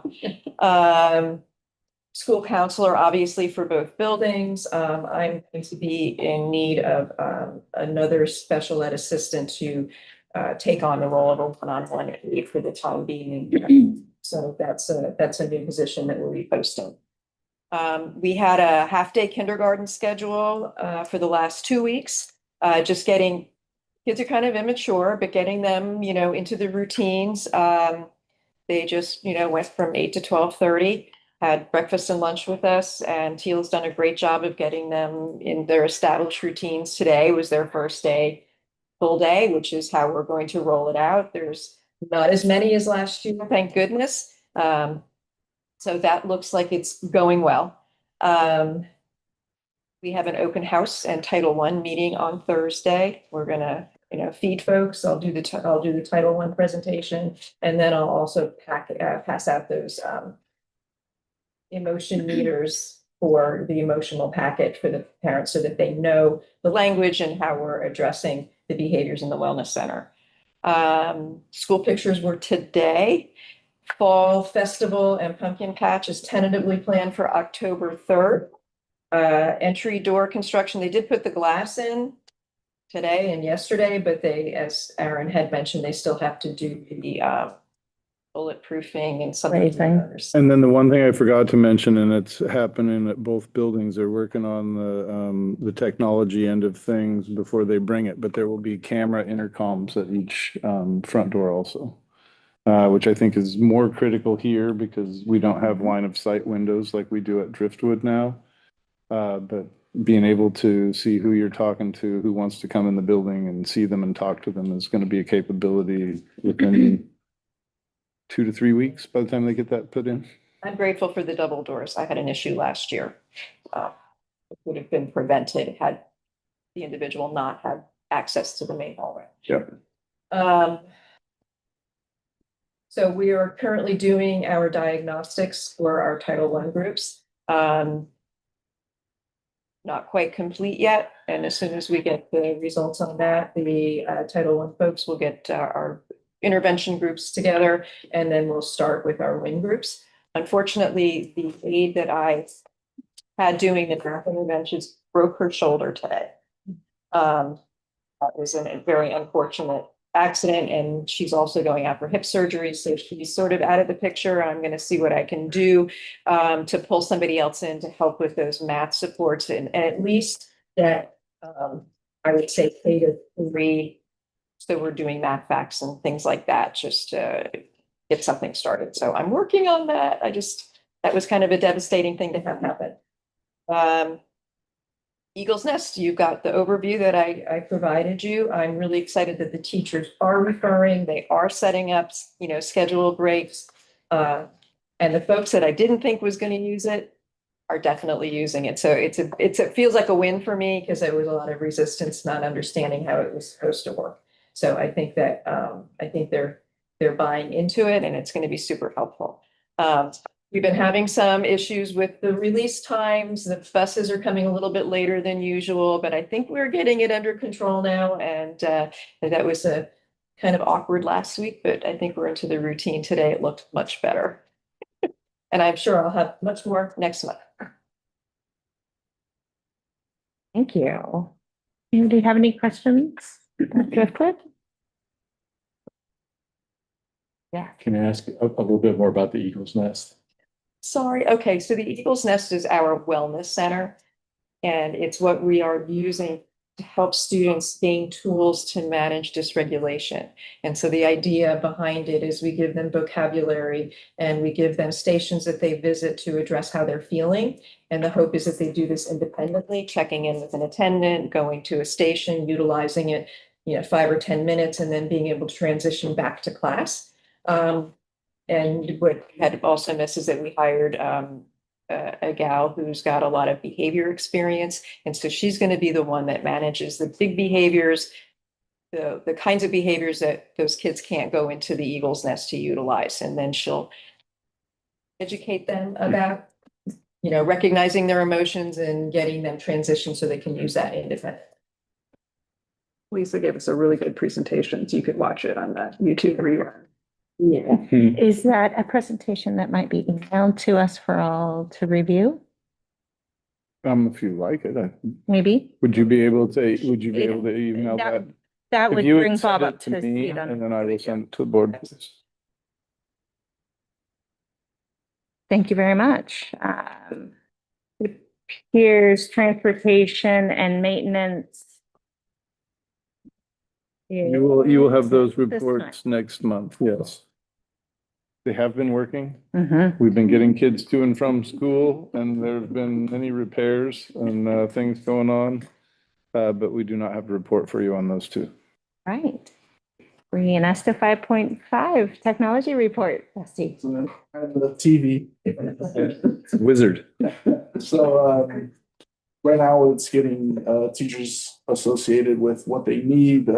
School counselor, obviously, for both buildings. I'm going to be in need of another special ed assistant to take on the role of a one-on-one aide for the time being. So that's a new position that we'll be posting. We had a half-day kindergarten schedule for the last 2 weeks. Just getting kids are kind of immature, but getting them, into the routines. They just, went from 8 to 12:30, had breakfast and lunch with us, and Teal's done a great job of getting them in their established routines. Today was their first day, full day, which is how we're going to roll it out. There's not as many as last year, thank goodness. So that looks like it's going well. We have an open house and Title I meeting on Thursday. We're gonna, feed folks. I'll do the Title I presentation, and then I'll also pass out those emotion meters for the emotional packet for the parents so that they know the language and how we're addressing the behaviors in the wellness center. School pictures were today. Fall festival and pumpkin patch is tentatively planned for October 3rd. Entry door construction, they did put the glass in today and yesterday, but they, as Aaron had mentioned, they still have to do the bulletproofing and some of the others. And then the one thing I forgot to mention, and it's happening at both buildings, they're working on the technology end of things before they bring it, but there will be camera intercoms at each front door also, which I think is more critical here because we don't have line of sight windows like we do at Driftwood now. But being able to see who you're talking to, who wants to come in the building and see them and talk to them is going to be a capability within 2 to 3 weeks by the time they get that put in. I'm grateful for the double doors. I had an issue last year. It would have been prevented had the individual not had access to the main hallway. Yep. So we are currently doing our diagnostics for our Title I groups. Not quite complete yet. And as soon as we get the results on that, the Title I folks will get our intervention groups together, and then we'll start with our WIN groups. Unfortunately, the aide that I had doing the math interventions broke her shoulder today. That was a very unfortunate accident, and she's also going out for hip surgery, so she's sort of out of the picture. I'm going to see what I can do to pull somebody else in to help with those math supports, and at least that I would say K-3. So we're doing math facts and things like that just to get something started. So I'm working on that. That was kind of a devastating thing to have happen. Eagle's Nest, you've got the overview that I provided you. I'm really excited that the teachers are referring, they are setting up, schedule breaks. And the folks that I didn't think was going to use it are definitely using it. So it feels like a win for me because there was a lot of resistance, not understanding how it was supposed to work. So I think that, I think they're buying into it and it's going to be super helpful. We've been having some issues with the release times. The buses are coming a little bit later than usual, but I think we're getting it under control now. And that was a kind of awkward last week, but I think we're into the routine today. It looked much better. And I'm sure I'll have much more next month. Thank you. Do you have any questions, Dr. Driftwood? Yeah. Can I ask a little bit more about the Eagle's Nest? Sorry. Okay, so the Eagle's Nest is our wellness center. And it's what we are using to help students gain tools to manage dysregulation. And so the idea behind it is we give them vocabulary and we give them stations that they visit to address how they're feeling. And the hope is that they do this independently, checking in with an attendant, going to a station, utilizing it, 5 or 10 minutes, and then being able to transition back to class. And what had also missed is that we hired a gal who's got a lot of behavior experience. And so she's going to be the one that manages the big behaviors, the kinds of behaviors that those kids can't go into the Eagle's Nest to utilize. And then she'll educate them about, recognizing their emotions and getting them transitioned so they can use that independently. Lisa gave us a really good presentation, so you could watch it on the YouTube rerun. Yeah. Is that a presentation that might be emailed to us for all to review? If you like it, Maybe. would you be able to email that? That If would you would bring send Bob it up to me, speed and on. then I will send it to the board. Thank you very much. It appears transportation and maintenance. You will have those This reports next month, yes. They have been working. Mhm. We've been getting kids to and from school, and there have been many repairs and things going on. But we do not have a report for you on those two. Right. Bringing us to 5.5, technology report, Dusty. And the TV. Wizard. So, right now it's getting, teachers associated with what they need,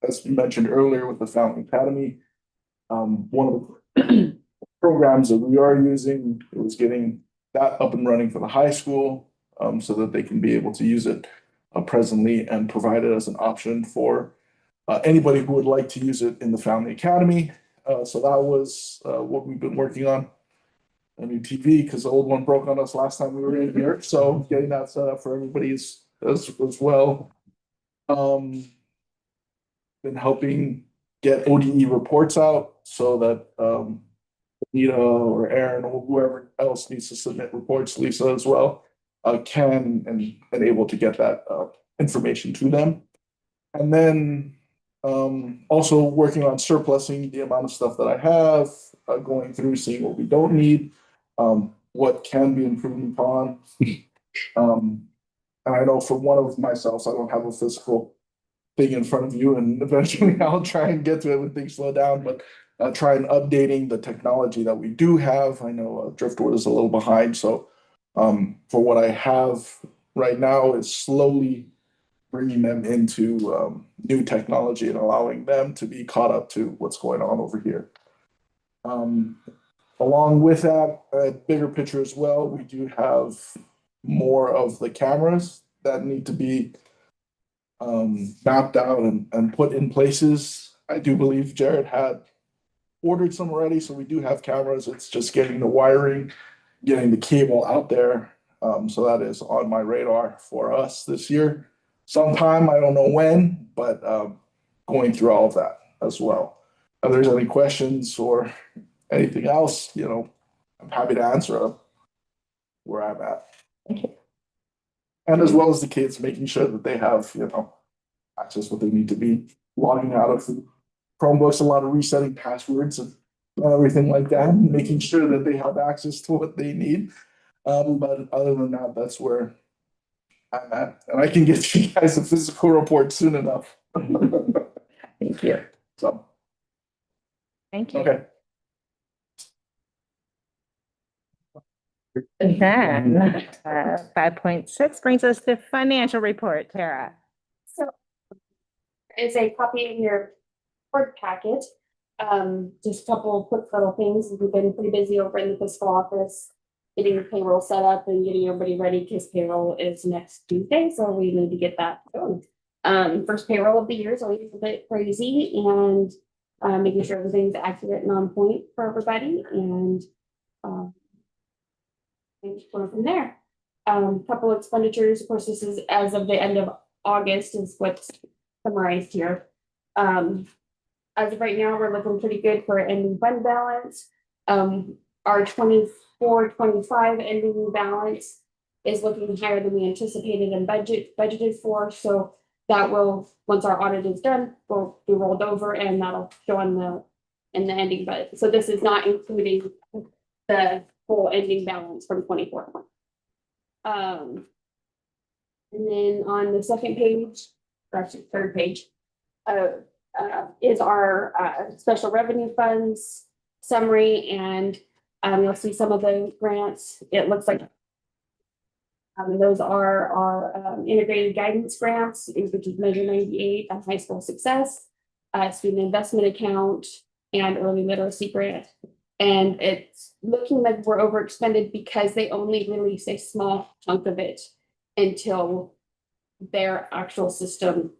as you mentioned earlier with the Fountain Academy. One of the programs that we are using was getting that up and running for the high school, so that they can be able to use it presently and provide it as an option for anybody who would like to use it in the Fountain Academy. So that was what we've been working on. A new TV, because the old one broke on us last time we were in here. So getting that set up for everybody as well. Been helping get ODE reports out so that Anita or Aaron or whoever else needs to submit reports, Lisa as well, can and able to get that information to them. And then also working on surplusing the amount of stuff that I have, going through, seeing what we don't need, what can be improved upon. And I know for one of myself, I don't have a physical thing in front of you, and eventually I'll try and get to it when things slow down, but try and updating the technology that we do have. I know Driftwood is a little behind, so for what I have right now is slowly bringing them into new technology and allowing them to be caught up to what's going on over here. Along with that, a bigger picture as well, we do have more of the cameras that need to be mapped out and put in places. I do believe Jared had ordered some already, so we do have cameras. It's just getting the wiring, getting the cable out there. So that is on my radar for us this year. Sometime, I don't know when, but going through all of that as well. If there's any questions or anything else, I'm happy to answer them where I'm at. Thank you. And as well as the kids, making sure that they have, access what they need to be, logging out of Chromebooks, a lot of resetting passwords and everything like that, and making sure that they have access to what they need. But other than that, that's where I'm at. And I can get you guys a physical report soon enough. Thank you. So, Thank you. okay. And then 5.6 brings us to financial report, Tara. is a copy in your board packet. Just a couple quick little things. We've been pretty busy over in the fiscal office, getting the payroll set up and getting everybody ready because payroll is next Tuesday, so we need to get that going. First payroll of the year is always a bit crazy, and making sure everything's accurate and on point for everybody, and going from there. Couple expenditures, of course, this is as of the end of August is what's summarized here. As of right now, we're looking pretty good for ending fund balance. Our 24-25 ending balance is looking higher than we anticipated and budgeted for. So that will, once our audit is done, will be rolled over and that'll show on in the ending budget. So this is not including the full ending balance from 24. And then on the second page, or actually third page, is our special revenue funds summary, and you'll see some of the grants. It looks like those are our integrated guidance grants, which is Measure 98 and high school success, student investment account, and early literacy grant. And it's looking like we're overexpended because they only release a small chunk of it until their actual system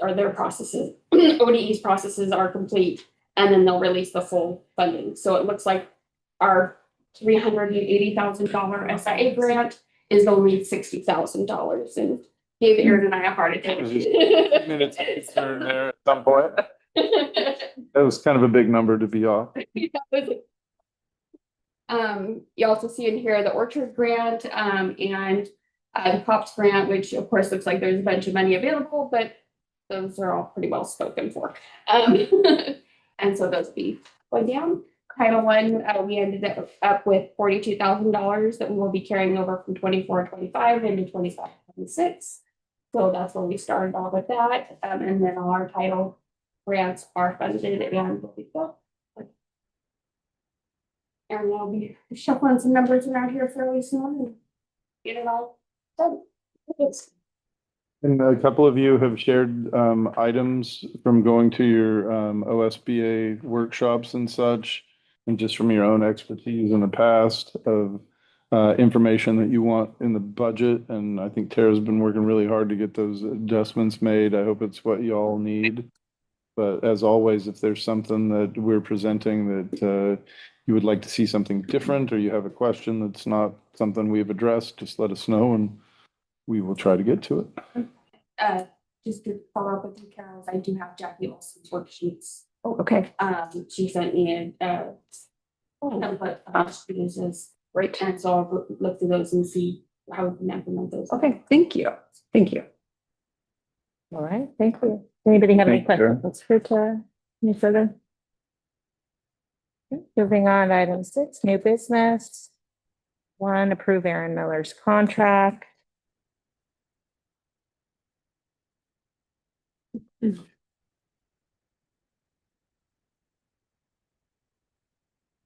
or their processes, ODE's processes are complete, and then they'll release the full funding. So it looks like our $380,000 SIA grant is only $60,000, and gave Aaron and I a heart attack. Minutes concern there at some point. That was kind of a big number to be off. You also see in here the Orchard grant, and the COPS grant, which of course looks like there's a bunch of money available, but those are all pretty well spoken for. And so those be going down. Title I, we ended up with $42,000 that we will be carrying over from 24-25 into 25-26. So that's where we started off with that. And then all our title grants are funded and will be built. And I'll be shuffling some numbers around here fairly soon and get it all done. And a couple of you have shared items from going to your OSBA workshops and such, and just from your own expertise in the past of information that you want in the budget. And I think Tara's been working really hard to get those adjustments made. I hope it's what you all need. But as always, if there's something that we're presenting that you would like to see something different, or you have a question that's not something we've addressed, just let us know and we will try to get to it. Just to follow up with you, Carol, I do have Jackie Olson's worksheets. Oh, okay. She sent me a template about she uses. Great. And so I'll look through those and see how we can implement those. Okay, thank you. Thank you. All right, thank you. Anybody have any Thank you, Tara. questions for Tara? Any further? Okay, moving on, item 6, new business. 1, approve Aaron Miller's contract.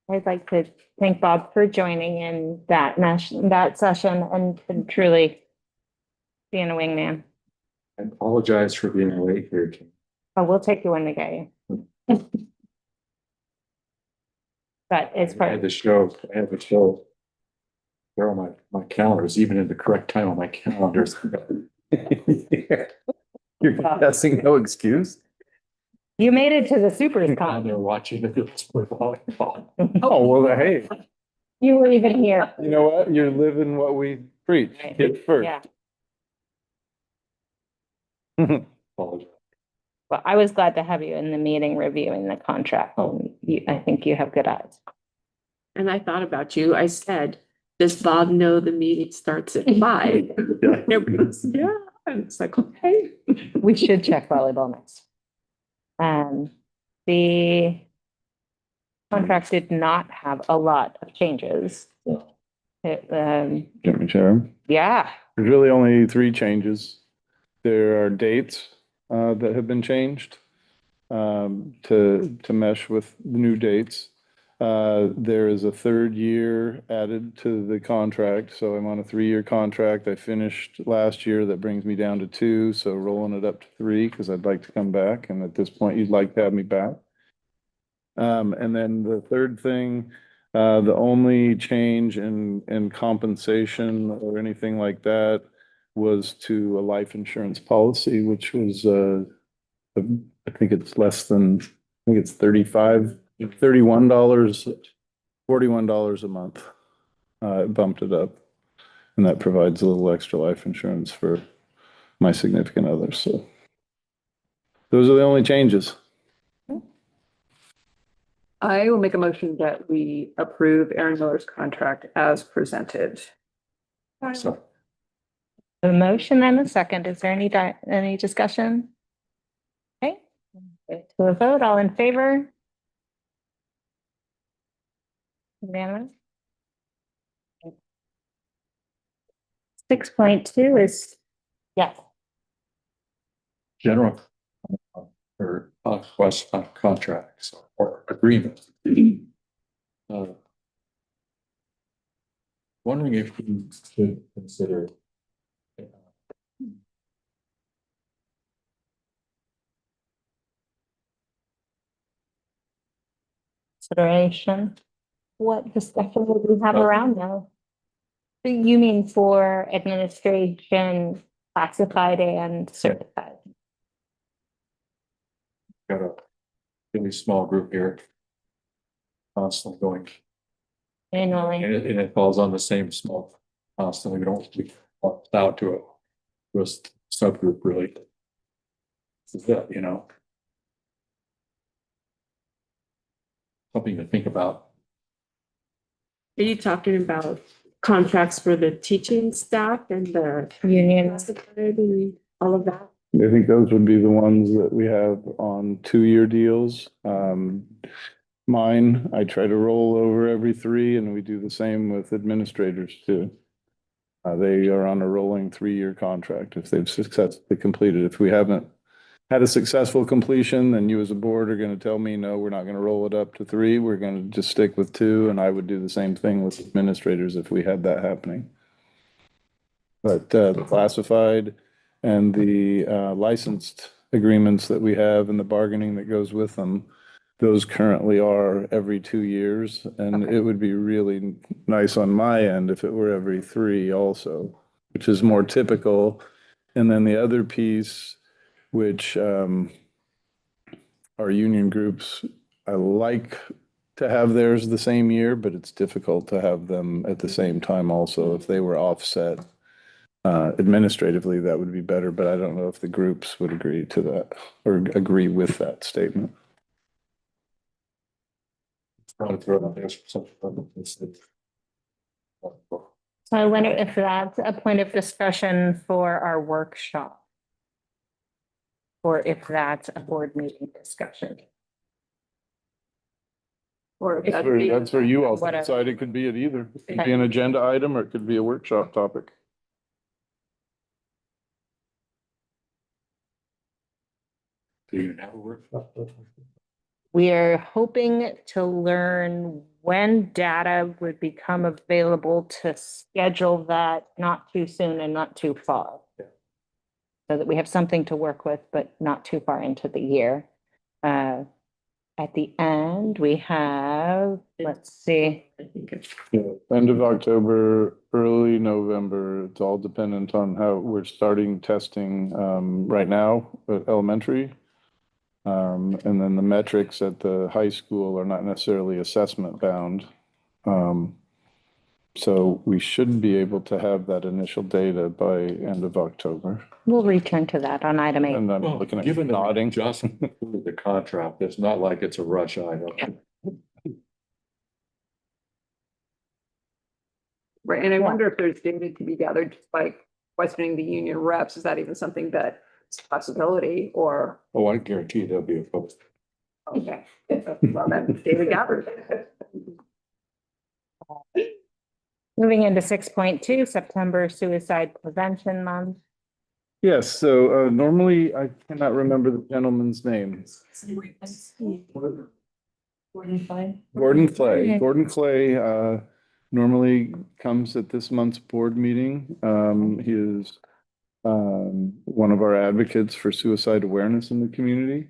I'd like to thank Bob for joining in that session and truly being a wingman. I apologize for being late here, Kim. Oh, we'll take you in to get you. But it's I had to show there on my calendars, even in the correct time on my calendars. You're confessing no excuse? you made it to the supers Down con. there watching the volleyball. Oh, well, hey, You were even here. you know what? You're living what we preach. Kids first. Yeah. Apologize. Well, I was glad to have you in the meeting reviewing the contract. I think you have good eyes. And I thought about you. I said, does Bob know the meeting starts at 5? Yeah. And everybody goes, yeah. And it's like, okay. We should check volleyball next. The contract did not have a lot of changes. It, Get me, Sharon. yeah, There's really only 3 changes. There are dates that have been changed to mesh with the new dates. There is a third year added to the contract, so I'm on a 3-year contract. I finished last year. That brings me down to 2, so rolling it up to 3 because I'd like to come back, and at this point, you'd like to have me back. And then the third thing, the only change in compensation or anything like that was to a life insurance policy, which was, I think it's less than, I think it's $31, $41 a month. It bumped it up, and that provides a little extra life insurance for my significant other. So those are the only changes. I will make a motion that we approve Aaron Miller's contract as presented. So, A motion and a second. Is there any discussion? Okay, to a vote, all in favor? Unanimous? 6.2 is, yes. general or contracts or agreements. Wondering if you should consider Consideration. What discussion would we have around now? You mean for administration, classified and certified? got a really small group here. Constantly going, Annually? and it falls on the same small, constantly, we don't, we opt out to a subgroup really. This is it, you know. Something to think about. Are you talking about contracts for the teaching staff and the Union. and all of that? I think those would be the ones that we have on 2-year deals. Mine, I try to roll over every 3, and we do the same with administrators too. They are on a rolling 3-year contract if they've successfully completed. If we haven't had a successful completion, then you as a board are going to tell me, no, we're not going to roll it up to 3. We're going to just stick with 2. And I would do the same thing with administrators if we had that happening. But the classified and the licensed agreements that we have and the bargaining that goes with them, those currently are every 2 years. And it would be really nice on my end if it were every 3 also, which is more typical. And then the other piece, which our union groups, I like to have theirs the same year, but it's difficult to have them at the same time also. If they were offset administratively, that would be better, but I don't know if the groups would agree to that or agree with that statement. Trying to throw it out there for something. So I wonder if that's a point of discussion for our workshop. Or if that's a board meeting discussion. Or That's where you all Whatever. decide. It could be at either. It could be an agenda item or it could be a workshop topic. Do you have a workshop? We are hoping to learn when data would become available to schedule that not too soon and not too far. So that we have something to work with, but not too far into the year. At the end, we have, let's see. I think it's Yeah, end of October, early November. It's all dependent on how we're starting testing right now at elementary. And then the metrics at the high school are not necessarily assessment bound. So we should be able to have that initial data by end of October. We'll return to that on item 8. And I'm Well, looking at given the nodding. adjustment to the contract, it's not like it's a rush item. Right, and I wonder if there's data to be gathered just by questioning the union reps. Is that even something that is a possibility or? Oh, I guarantee there'll be a post. Okay, well, then data gathered. Moving into 6.2, September Suicide Prevention Month. Yes, so normally I cannot remember the gentleman's name. Gordon Clay. Gordon Clay. Okay. Gordon Clay normally comes at this month's board meeting. He is one of our advocates for suicide awareness in the community.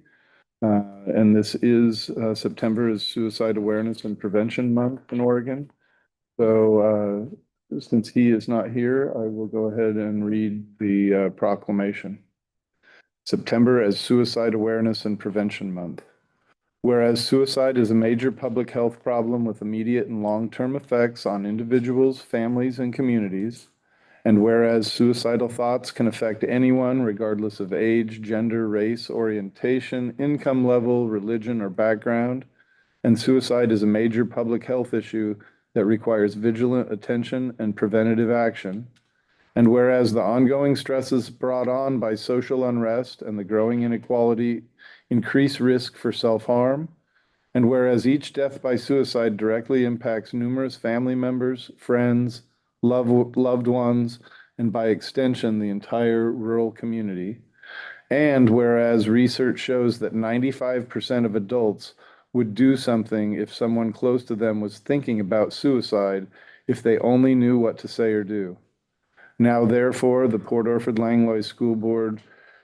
And this is September is Suicide Awareness and Prevention Month in Oregon. So since he is not here, I will go ahead and read the proclamation. September as Suicide Awareness and Prevention Month. Whereas suicide is a major public health problem with immediate and long-term effects on individuals, families, and communities, and whereas suicidal thoughts can affect anyone regardless of age, gender, race, orientation, income level, religion, or background, and suicide is a major public health issue that requires vigilant attention and preventative action, and whereas the ongoing stresses brought on by social unrest and the growing inequality increase risk for self-harm, and whereas each death by suicide directly impacts numerous family members, friends, loved ones, and by extension, the entire rural community, and whereas research shows that 95% of adults would do something if someone close to them was thinking about suicide if they only knew what to say or do. Now, therefore, the Port Orford-Langlois School Board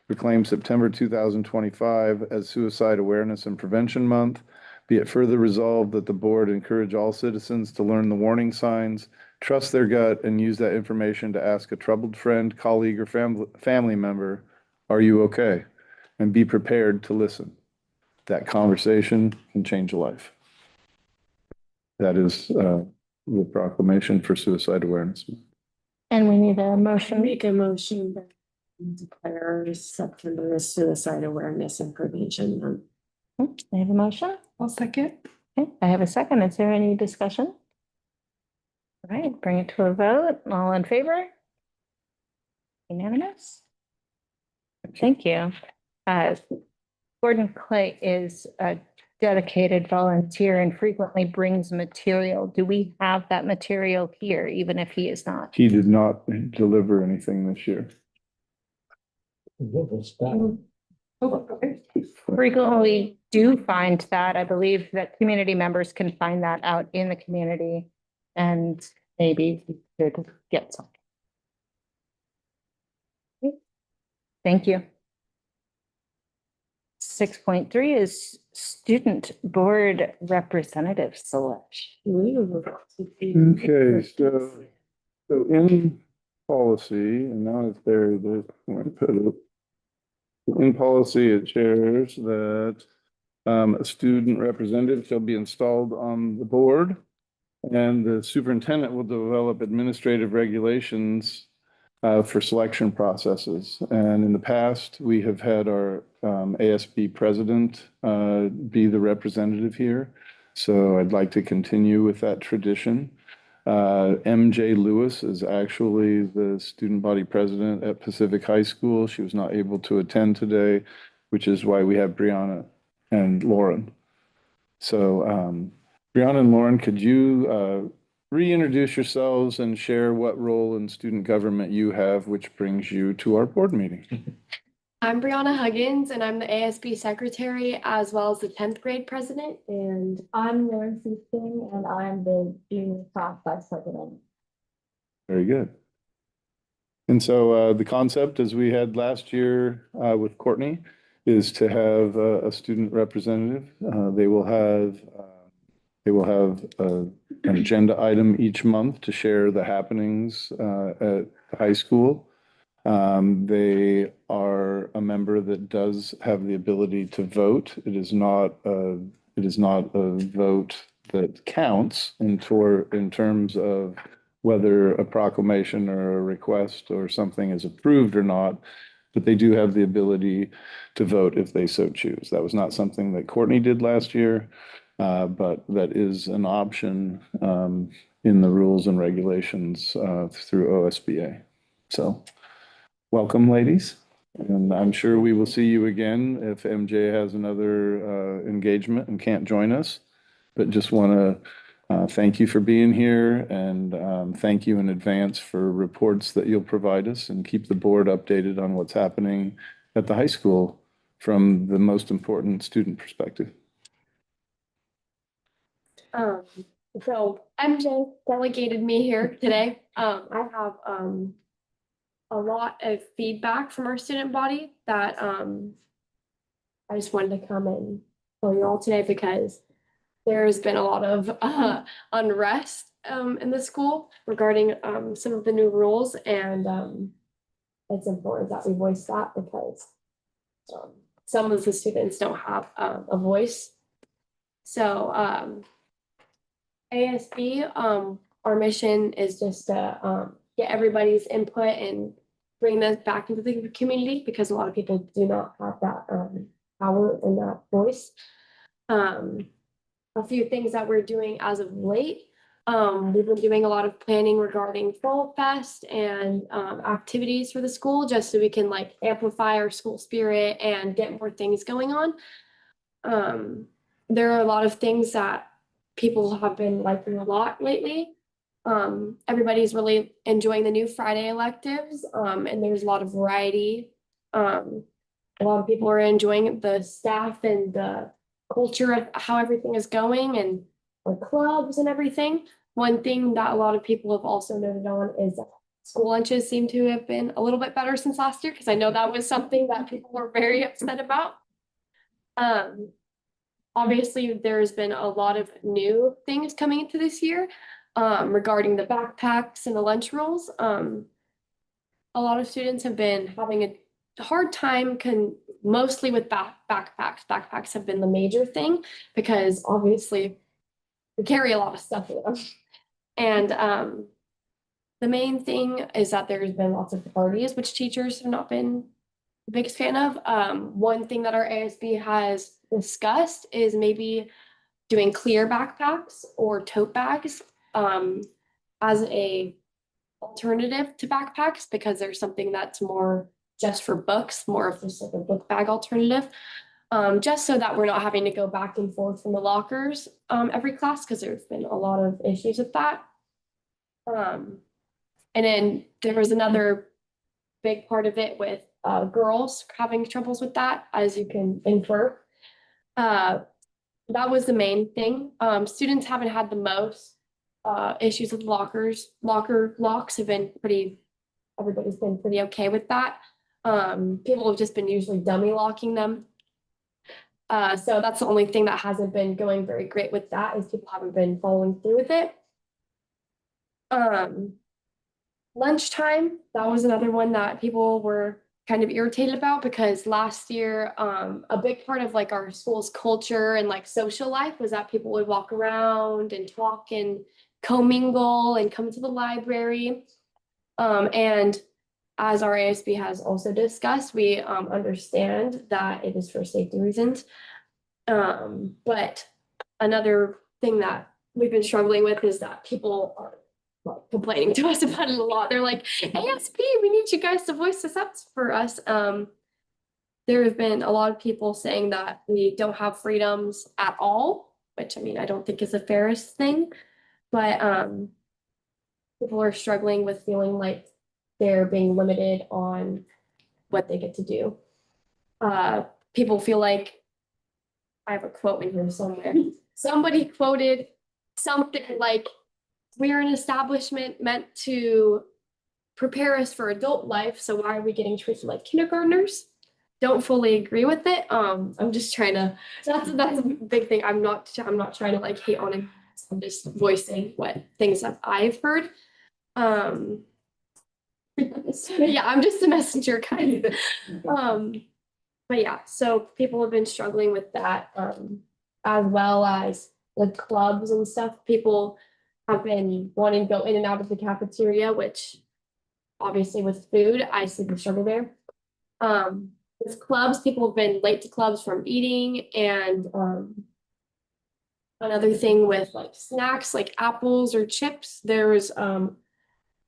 proclaims September 2025 as Suicide Awareness and Prevention Month. Be it further resolved that the board encourage all citizens to learn the warning signs, trust their gut, and use that information to ask a troubled friend, colleague, or family member, "Are you okay?" And be prepared to listen. That conversation can change a life. That is the proclamation for Suicide Awareness. And we need a motion. Make a motion that declare September as Suicide Awareness and Prevention Month. I have a motion. I'll second. Okay, I have a second. Is there any discussion? All right, bring it to a vote. All in favor? Unanimous? Thank you. Gordon Clay is a dedicated volunteer and frequently brings material. Do we have that material here, even if he is not? He did not deliver anything this year. Frequently do find that. I believe that community members can find that out in the community and maybe we could get some. Thank you. 6.3 is student board representative selection. Okay, so in policy, and now it's there, I'm going to put it. In policy, it shares that a student representative shall be installed on the board, and the superintendent will develop administrative regulations for selection processes. And in the past, we have had our ASB president be the representative here. So I'd like to continue with that tradition. MJ Lewis is actually the student body president at Pacific High School. She was not able to attend today, which is why we have Brianna and Lauren. So Brianna and Lauren, could you reintroduce yourselves and share what role in student government you have, which brings you to our board meeting? I'm Brianna Huggins, and I'm the ASB secretary as well as the 10th grade president. And I'm Lauren Seaston, and I'm the junior class vice president. Very good. And so the concept, as we had last year with Courtney, is to have a student representative. They will have an agenda item each month to share the happenings at the high school. They are a member that does have the ability to vote. It is not a vote that counts in terms of whether a proclamation or a request or something is approved or not, but they do have the ability to vote if they so choose. That was not something that Courtney did last year, but that is an option in the rules and regulations through OSBA. So welcome, ladies. And I'm sure we will see you again if MJ has another engagement and can't join us. But just want to thank you for being here and thank you in advance for reports that you'll provide us and keep the board updated on what's happening at the high school from the most important student perspective. So MJ delegated me here today. I have a lot of feedback from our student body that I just wanted to come and tell you all today because there's been a lot of unrest in the school regarding some of the new rules, and it's important that we voice that because some of the students don't have a voice. So ASB, our mission is just to get everybody's input and bring this back into the community because a lot of people do not have that power and that voice. A few things that we're doing as of late. We've been doing a lot of planning regarding Fall Fest and activities for the school, just so we can like amplify our school spirit and get more things going on. There are a lot of things that people have been liking a lot lately. Everybody's really enjoying the new Friday electives, and there's a lot of variety. A lot of people are enjoying the staff and the culture of how everything is going and the clubs and everything. One thing that a lot of people have also noted on is that school lunches seem to have been a little bit better since last year, because I know that was something that people were very upset about. Obviously, there's been a lot of new things coming into this year regarding the backpacks and the lunch rolls. A lot of students have been having a hard time mostly with backpacks. Backpacks have been the major thing because obviously we carry a lot of stuff with them. And the main thing is that there's been lots of parties, which teachers have not been the biggest fan of. One thing that our ASB has discussed is maybe doing clear backpacks or tote bags as a alternative to backpacks, because there's something that's more just for books, more of just like a book bag alternative. Just so that we're not having to go back and forth from the lockers every class, because there's been a lot of issues with that. And then there was another big part of it with girls having troubles with that, as you can infer. That was the main thing. Students haven't had the most issues with lockers. Locker locks have been everybody's been pretty okay with that. People have just been usually dummy locking them. So that's the only thing that hasn't been going very great with that, is people haven't been following through with it. Lunchtime, that was another one that people were kind of irritated about, because last year, a big part of like our school's culture and like social life was that people would walk around and talk and commingle and come to the library. And as our ASB has also discussed, we understand that it is for safety reasons. But another thing that we've been struggling with is that people are complaining to us about it a lot. They're like, ASB, we need you guys to voice this up for us. There have been a lot of people saying that we don't have freedoms at all, which I mean, I don't think is the fairest thing, but people are struggling with feeling like they're being limited on what they get to do. People feel like, I have a quote in here somewhere. Somebody quoted something like, we're an establishment meant to prepare us for adult life, so why are we getting treated like kindergartners? Don't fully agree with it. I'm just trying to, that's a big thing. I'm not trying to like hate on it. I'm just voicing what things that I've heard. Yeah, I'm just a messenger, guys. But yeah, so people have been struggling with that, as well as the clubs and stuff. People have been wanting to go in and out of the cafeteria, which obviously with food, I see the struggle there. With clubs, people have been late to clubs from eating, and another thing with like snacks, like apples or chips, there was a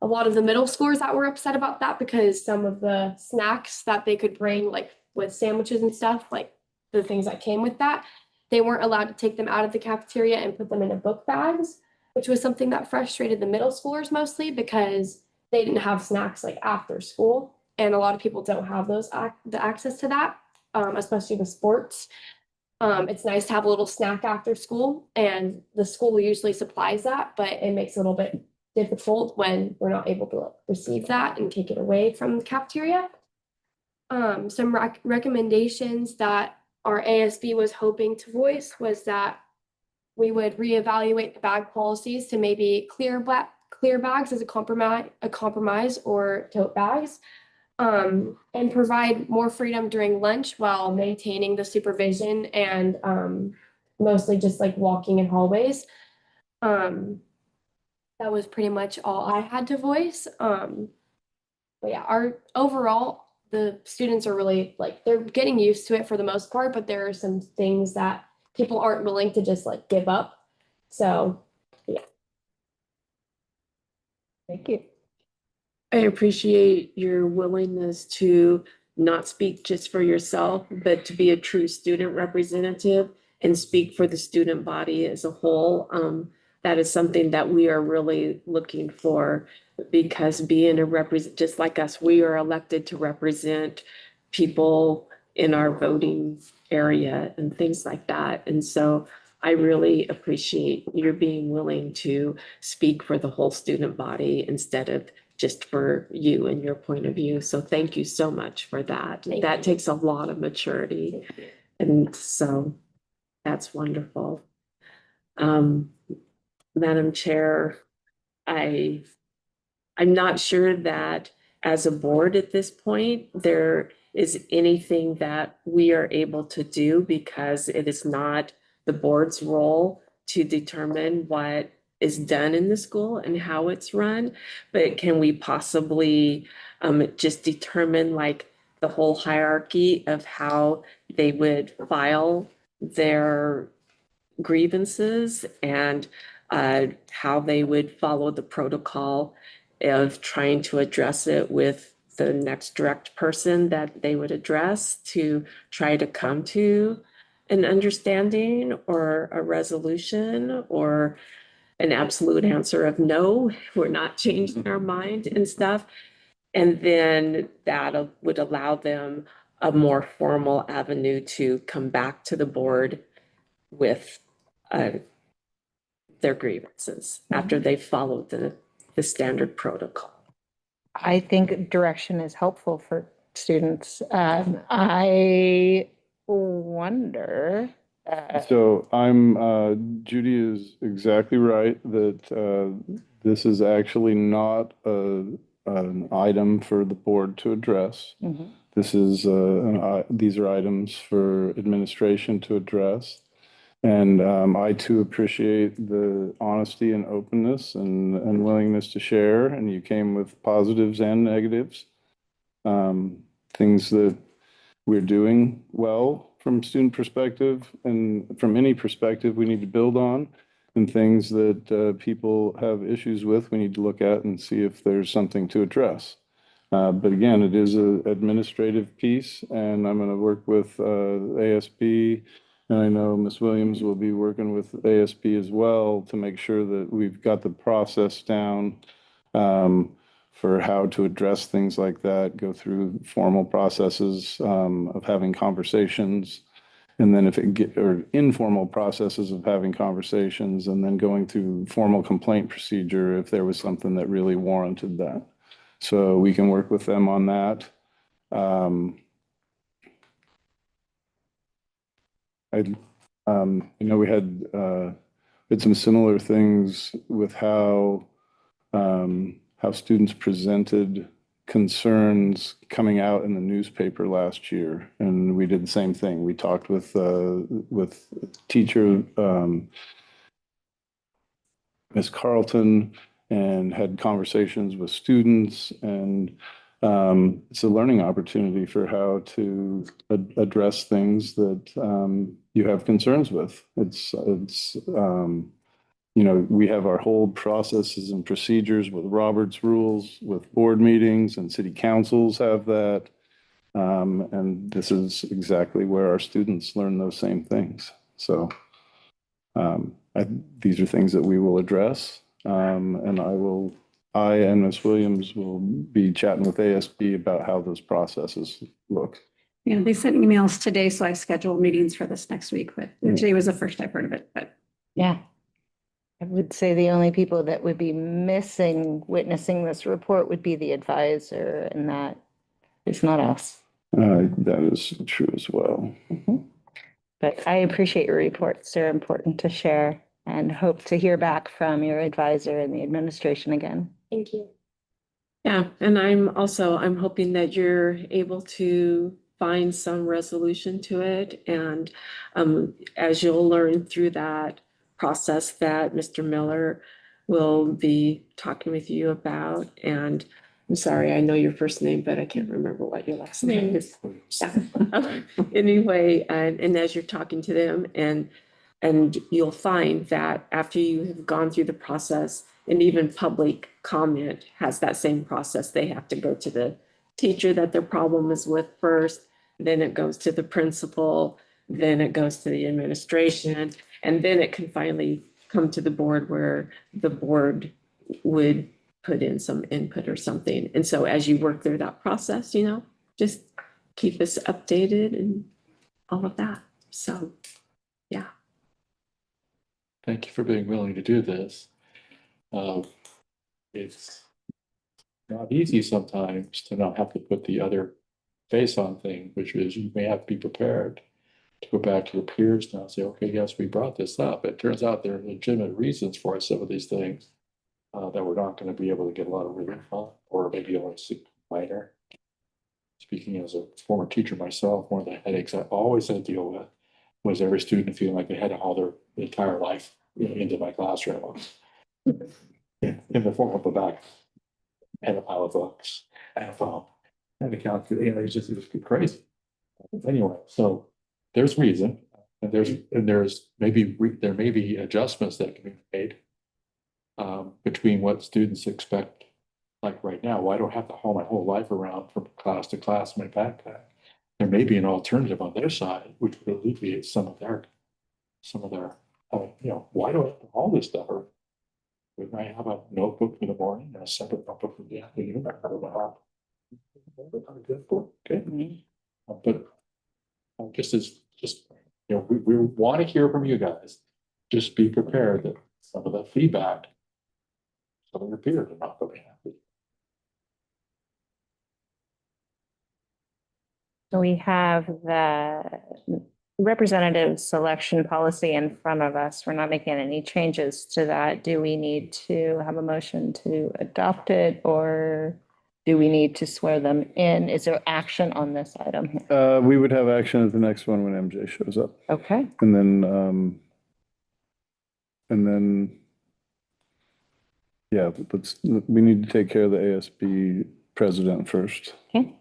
lot of the middle schoolers that were upset about that, because some of the snacks that they could bring, like with sandwiches and stuff, like the things that came with that, they weren't allowed to take them out of the cafeteria and put them into book bags, which was something that frustrated the middle schoolers mostly, because they didn't have snacks like after school. And a lot of people don't have the access to that, especially with sports. It's nice to have a little snack after school, and the school usually supplies that, but it makes it a little bit difficult when we're not able to receive that and take it away from the cafeteria. Some recommendations that our ASB was hoping to voice was that we would reevaluate the bag policies to maybe clear bags as a compromise or tote bags. And provide more freedom during lunch while maintaining the supervision and mostly just like walking in hallways. That was pretty much all I had to voice. But yeah, overall, the students are really like, they're getting used to it for the most part, but there are some things that people aren't willing to just like give up. So yeah. Thank you. I appreciate your willingness to not speak just for yourself, but to be a true student representative and speak for the student body as a whole. That is something that we are really looking for, because being just like us, we are elected to represent people in our voting area and things like that. And so I really appreciate your being willing to speak for the whole student body instead of just for you and your point of view. So thank you so much for that. That takes a lot of maturity. And so that's wonderful. Madam Chair, I'm not sure that as a board at this point, there is anything that we are able to do, because it is not the board's role to determine what is done in the school and how it's run. But can we possibly just determine like the whole hierarchy of how they would file their grievances and how they would follow the protocol of trying to address it with the next direct person that they would address to try to come to an understanding or a resolution or an absolute answer of no, we're not changing our mind and stuff. And then that would allow them a more formal avenue to come back to the board with their grievances after they've followed the standard protocol. I think direction is helpful for students. I wonder. So Judy is exactly right that this is actually not an item for the board to address. Mhm. This is, these are items for administration to address. And I too appreciate the honesty and openness and willingness to share. And you came with positives and negatives. Things that we're doing well from student perspective and from any perspective we need to build on, and things that people have issues with, we need to look at and see if there's something to address. But again, it is an administrative piece, and I'm going to work with ASB, and I know Ms. Williams will be working with ASB as well to make sure that we've got the process down for how to address things like that, go through formal processes of having conversations, and then or informal processes of having conversations, and then going through formal complaint procedure if there was something that really warranted that. So we can work with them on that. We had some similar things with how students presented concerns coming out in the newspaper last year, and we did the same thing. We talked with teacher Ms. Carlton and had conversations with students, and it's a learning opportunity for how to address things that you have concerns with. We have our whole processes and procedures with Robert's rules, with board meetings, and city councils have that. And this is exactly where our students learn those same things. So these are things that we will address. And I and Ms. Williams will be chatting with ASB about how those processes look. Yeah, they sent emails today, so I scheduled meetings for this next week, but today was the first I've heard of it, but. Yeah. I would say the only people that would be missing witnessing this report would be the advisor, and that is not us. That is true as well. But I appreciate your reports. They're important to share and hope to hear back from your advisor and the administration again. Thank you. Yeah, and I'm hoping that you're able to find some resolution to it. And as you'll learn through that process that Mr. Miller will be talking with you about. And I'm sorry, I know your first name, but I can't remember what your last name is. Anyway, and as you're talking to them, and you'll find that after you have gone through the process, and even public comment has that same process. They have to go to the teacher that their problem is with first, then it goes to the principal, then it goes to the administration, and then it can finally come to the board where the board would put in some input or something. And so as you work through that process, just keep us updated and all of that. So, yeah. Thank you for being willing to do this. It's not easy sometimes to not have to put the other face on thing, which is you may have to be prepared to go back to your peers now and say, okay, yes, we brought this up. It turns out there are legitimate reasons for some of these things that we're not going to be able to get a lot of relief on, or maybe only minor. Speaking as a former teacher myself, one of the headaches I always had to deal with was every student feeling like they had to haul their entire life into my classroom in the form of a bag and a pile of books and a phone and a calculator. It's just crazy. Anyway, so there's reason, and there's maybe there may be adjustments that can be made between what students expect. Like right now, well, I don't have to haul my whole life around from class to class in my backpack. There may be an alternative on their side, which would alleviate some of their, why do I have to haul this stuff? Or would I have a notebook in the morning and a separate notebook for the afternoon? Okay. But we want to hear from you guys. Just be prepared that some of the feedback, some of your peers are not going to be happy. So we have the representative selection policy in front of us. We're not making any changes to that. Do we need to have a motion to adopt it, or do we need to swear them in? Is there action on this item here? We would have action at the next one when MJ shows up. Okay. And then, yeah, we need to take care of the ASB president first. Okay.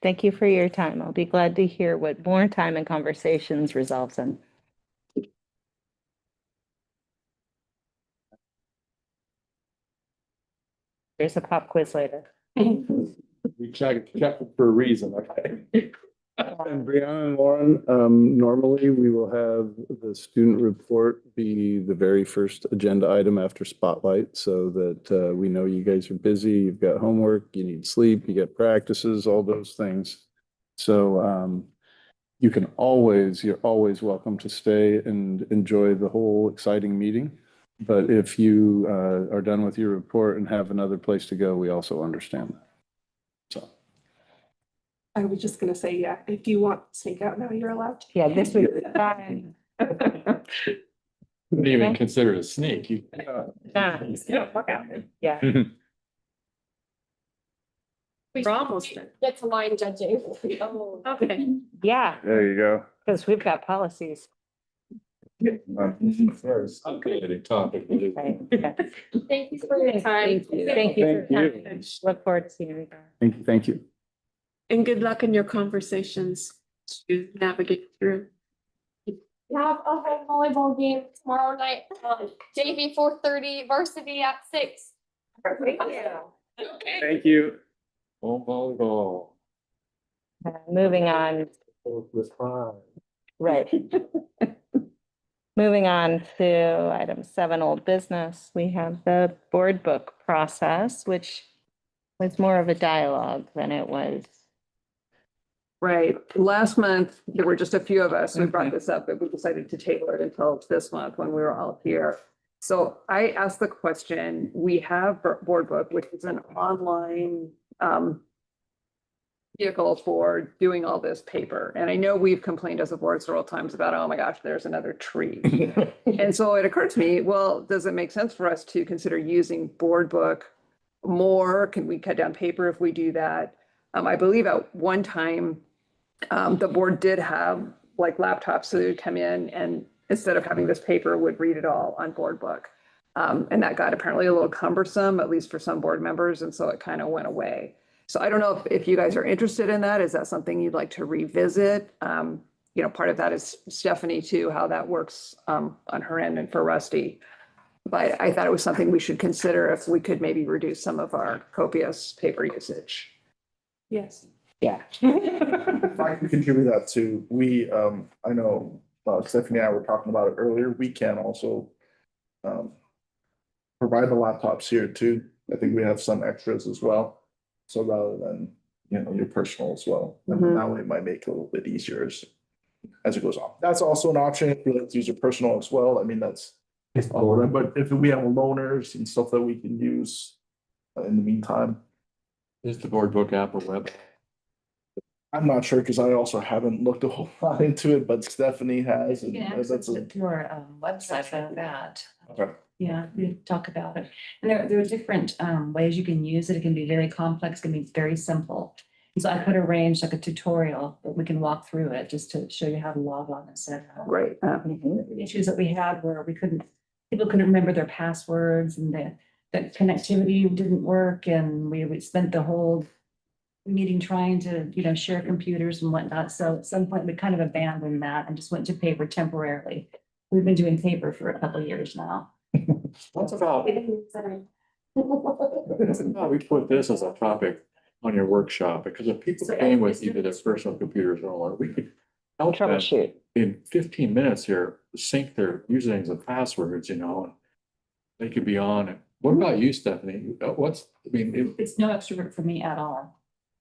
Thank you for your time. I'll be glad to hear what more time and conversations results in. There's a pop quiz later. We check for a reason, okay? And Brianna and Lauren, normally we will have the student report be the very first agenda item after Spotlight, so that we know you guys are busy, you've got homework, you need sleep, you got practices, all those things. So you're always welcome to stay and enjoy the whole exciting meeting. But if you are done with your report and have another place to go, we also understand that. So. I was just gonna say, yeah, if you want to sneak out now, you're allowed to. Yeah, this would be fine. Wouldn't even consider it a sneak. Yeah. We're almost done. Get to line judging. Oh, okay. Yeah, There you go. because we've got policies. First, okay, topic. Right. Okay. Thank you for your time. Thank you for your Thank time. Look forward to seeing you again. Thank you. And good luck in your conversations to navigate through. We have a home volleyball game tomorrow night, JV 4:30, varsity at 6. Thank you. Home volleyball. Moving on, With pride. right. Moving on to item 7, old business. We have the board book process, which was more of a dialogue than it was Right. Last month, there were just a few of us who brought this up, but we decided to table it until this month when we were all here. So I asked the question, we have Board Book, which is an online vehicle for doing all this paper. And I know we've complained as a board several times about, oh my gosh, there's another tree. And so it occurred to me, well, does it make sense for us to consider using Board Book more? Can we cut down paper if we do that? I believe at one time, the board did have like laptops, so they would come in and instead of having this paper, would read it all on Board Book. And that got apparently a little cumbersome, at least for some board members, and so it kind of went away. So I don't know if you guys are interested in that. Is that something you'd like to revisit? You know, part of that is Stephanie too, how that works on her end and for Rusty. But I thought it was something we should consider if we could maybe reduce some of our copious paper usage. Yes. Yeah. If I can contribute that too, I know Stephanie and I were talking about it earlier, we can also provide the laptops here too. I think we have some extras as well. So rather than, your personal as well, and then that way it might make it a little bit easier as it goes on. That's also an option if you like to use your personal as well. I mean, that's all right. But if we have loaners and stuff that we can use in the meantime. Is the Board Book app a web? I'm not sure because I also haven't looked a whole lot into it, but Stephanie has. You And can access that's it through our website for that. okay. Yeah, we talk about it. And there are different ways you can use it. It can be very complex, it can be very simple. And so I could arrange like a tutorial that we can walk through it just to show you how to log on and set it up. Right. The issues that we had where people couldn't remember their passwords and the connectivity didn't work, and we spent the whole meeting trying to, share computers and whatnot. So at some point we kind of abandoned that and just went to paper temporarily. We've been doing paper for a couple of years now. What's about, we put this as a topic on your workshop, because if people came with either their personal computers or what, we could help them Troubleshoot. in 15 minutes here, sync their usernames and passwords, and they could be on it. What about you, Stephanie? It's no extra work for me at all.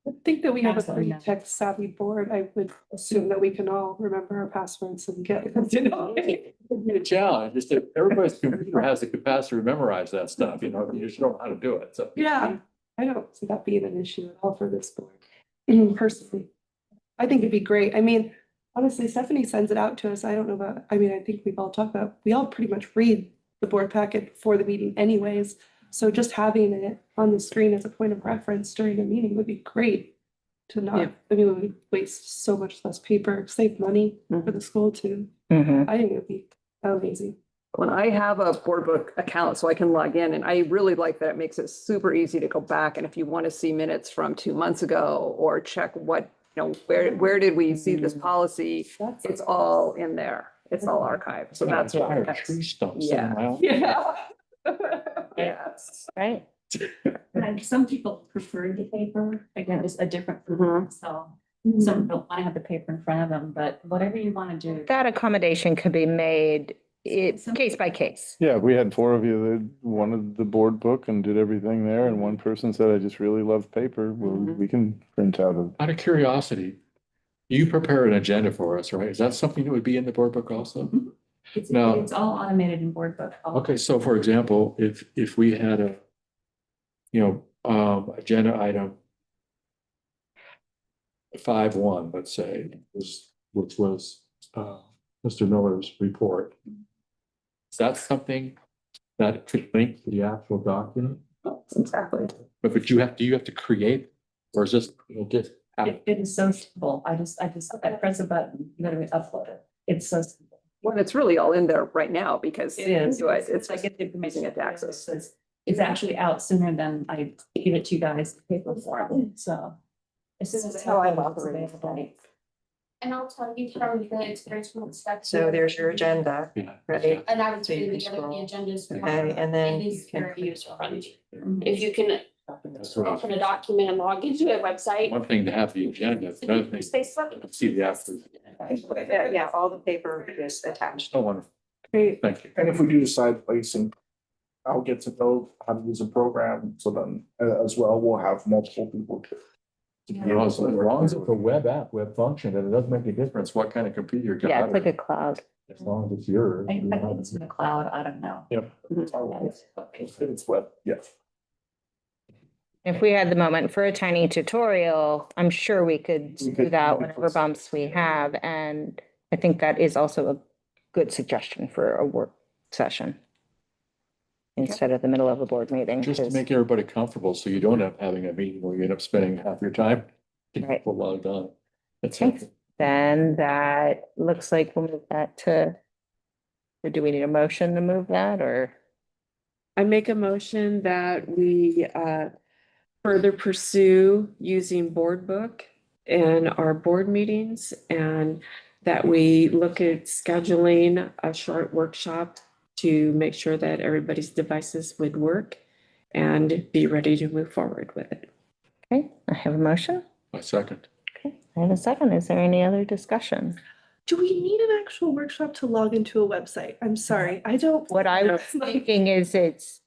I think that we have a Absolutely pretty not. tech savvy board. I would assume that we can all remember our passwords and get, It'd be a challenge, just that everybody's computer has the capacity to memorize that stuff, you just don't know how to do it, so. Yeah, I don't see that being an issue at all for this board. Personally, I think it'd be great. I mean, honestly, Stephanie sends it out to us. I don't know about, I think we all pretty much read the board packet before the meeting anyways. So just having it on the screen as a point of reference during a meeting would be great to not, we would waste so much less paper, save money for the school too. I think it would be amazing. When I have a Board Book account, so I can log in, and I really like that it makes it super easy to go back. And if you want to see minutes from 2 months ago or check what, where did we see this policy? It's all in there. It's all archived. So that's Entire what. tree stump Yeah. sitting around. Yeah. Yes. Right. And some people prefer the paper, again, it's a different, so Mm-hmm. some don't want to have the paper in front of them, but whatever you want to do. That accommodation could be made case by case. Yeah, we had 4 of you that wanted the Board Book and did everything there, and one person said, I just really love paper. Well, we can print out Out of curiosity, you prepare an agenda for us, right? Is that something that would be in the Board Book also? It's No. it's all automated in Board Book. Okay, so for example, if we had a, agenda item 5.1, let's say, which was Mr. Miller's report. Is that something that could link to the actual document? Exactly. But do you have to create, or is this, just It is so simple. I press a button, you gotta upload it. It's so simple. Well, it's really all in there right now because It is. It's I get the information. using it to access. It's actually out sooner than I give it to you guys in paper form, so. As soon as That's how I it's operate. available. And I'll tell you from the experience from stuff. So there's your agenda, right? And I would So you put can together the scroll. agendas. Okay, and then It is you can very user friendly. Mhm. If you can That's right. open a document and log into a website. One thing to have the agenda, another thing to see the actual. Yeah, all the paper is attached. Oh, wonderful. Great. Thank you. And if we do decide placing, I'll get to know how to use a program, so then as well, we'll have multiple people You know, as long as it's a web app, web function, and it doesn't make any difference what kind of computer you got. Yeah, it's like a cloud. As long as it's yours. I think it's in the cloud, I don't know. Yep. It's web, yes. If we had the moment for a tiny tutorial, I'm sure we could do that whatever bumps we have. And I think that is also a good suggestion for a work session instead of the middle of a board meeting. Just to 'cause- make everybody comfortable, so you don't end up having a meeting where you end up spending half your time. getting Right. people logged on. That's Okay. it. Then that looks like we'll move that to, or do we need a motion to move that or? I make a motion that we further pursue using board book in our board meetings and that we look at scheduling a short workshop to make sure that everybody's devices would work and be ready to move forward with it. Okay, I have a motion. My second. Okay, I have a second. Is there any other discussion? Do we need an actual workshop to log into a website? I'm sorry, I don't. What I was thinking is it's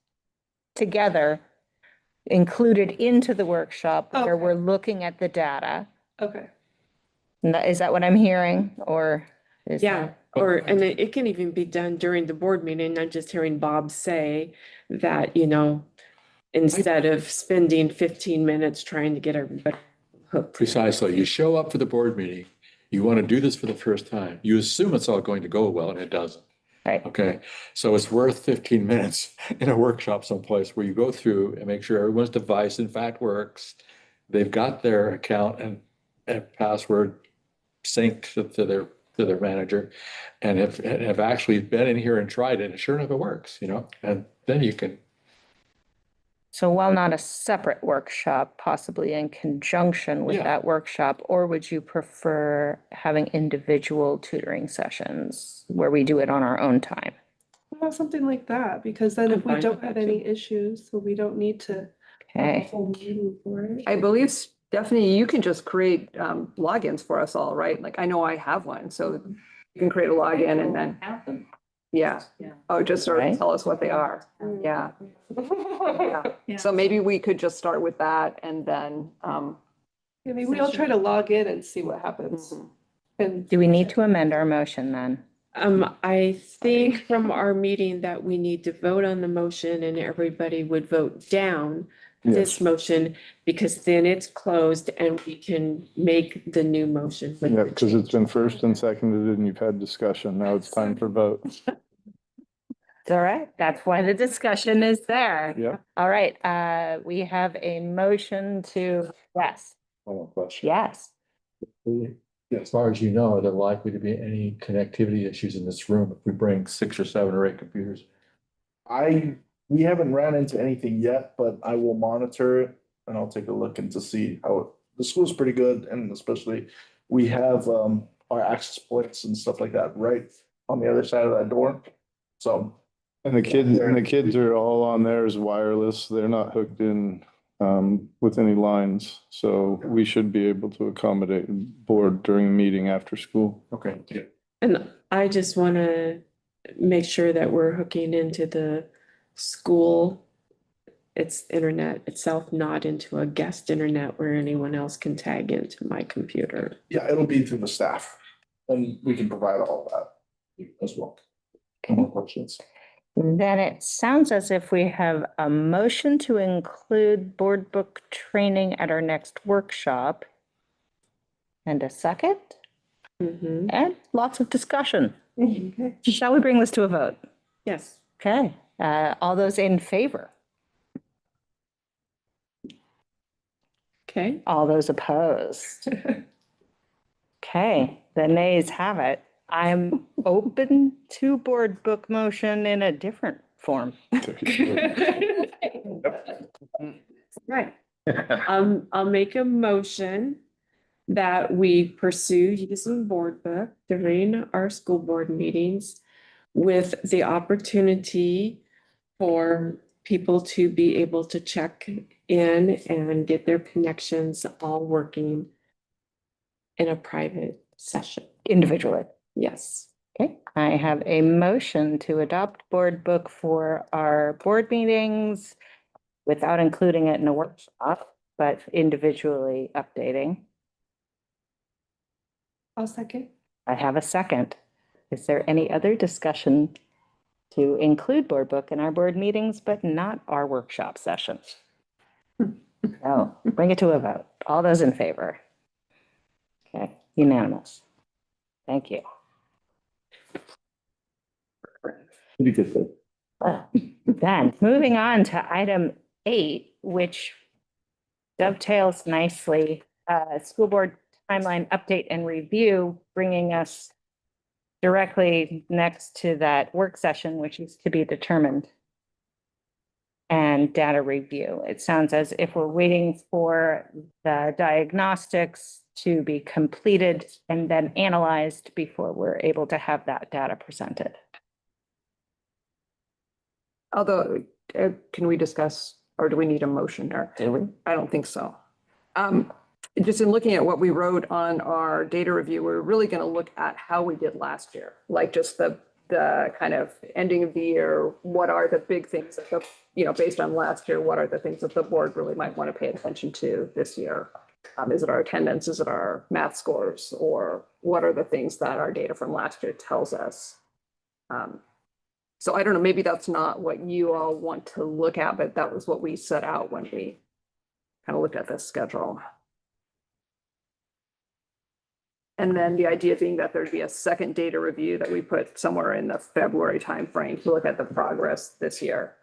together, included into the workshop where Okay. we're looking at the data. Okay, Is that what I'm hearing or? is Yeah, that- or, and it can even be done during the board meeting, not just hearing Bob say that, you know, instead of spending 15 minutes trying to get everybody hooked. Precisely. You show up for the board meeting, you want to do this for the first time. You assume it's all going to go well and it doesn't. Right. Okay, so it's worth 15 minutes in a workshop someplace where you go through and make sure everyone's device in fact works. They've got their account and password synced to their manager and have actually been in here and tried it. And sure enough, it works, you know, and then you can. So while not a separate workshop, possibly in conjunction with Yeah. that workshop, or would you prefer having individual tutoring sessions where we do it on our own time? what about something like that? Because then I'm if we fine don't with have that any issues, so we don't need to. have a Okay, whole meeting for it. I believe, Stephanie, you can just create logins for us all, right? Like I know I have one, so you can create a login and then, Have them. yeah. Yeah. Oh, just sort Right. of tell us what they are. Yeah. Yeah. So maybe we could just start with that and then, Yeah, maybe we all try to log in and see what happens. mhm. And do we need to amend our motion then? I think from our meeting that we need to vote on the motion and everybody would vote down this motion because then it's closed and we can make the new motion. with Yeah, the because it's been changes. first and seconded and you've had discussion. Now it's time for vote. It's all right. That's why the discussion is there. Yeah. All right, we have a motion to, yes, One more question. yes. As far as you know, are there likely to be any connectivity issues in this room if we bring 6 or 7 or 8 computers? We haven't ran into anything yet, but I will monitor it and I'll take a look and to see the school's pretty good and especially we have our access points and stuff like that right on the other side of that door. So And the kids are all on theirs wireless. They're not hooked in with any lines. So we should be able to accommodate board during the meeting after school. Okay, yeah. And I just want to make sure that we're hooking into the school, its internet itself, not into a guest internet where anyone else can tag into my computer. yeah, it'll be through the staff and we can provide all of that as well. No more questions. Then it sounds as if we have a motion to include board book training at our next workshop. And a second, Mhm. and lots of discussion. Okay. Shall we bring this to a vote? Yes. Okay, all those in favor? Okay. All those opposed? Okay, the nays have it. I'm open to board book motion in a different form. Right. I'll make a motion that we pursue using board book during our school board meetings with the opportunity for people to be able to check in and get their connections all working in a private session. Individually. Yes. Okay, I have a motion to adopt board book for our board meetings without including it in a workshop. but individually updating. I'll second. I have a second. Is there any other discussion to include board book in our board meetings, but not our workshop sessions? No, bring it to a vote. All those in favor? Okay, unanimous. Thank you. Pretty good thing. Then moving on to item 8, which dovetails nicely, school board timeline update and review, bringing us directly next to that work session, which is to be determined. And data review. It sounds as if we're waiting for the diagnostics to be completed and then analyzed before we're able to have that data presented. Although, can we discuss, or do we need a motion there? Do we? I don't think so. Just in looking at what we wrote on our data review, we're really going to look at how we did last year, like just the kind of ending of the year. What are the big things that based on last year, what are the things that the board really might want to pay attention to this year? Is it our attendance? Is it our math scores? Or what are the things that our data from last year tells us? So I don't know, maybe that's not what you all want to look at, but that was what we set out when we kind of looked at this schedule. And then the idea being that there'd be a second data review that we put somewhere in the February timeframe to look at the progress this year.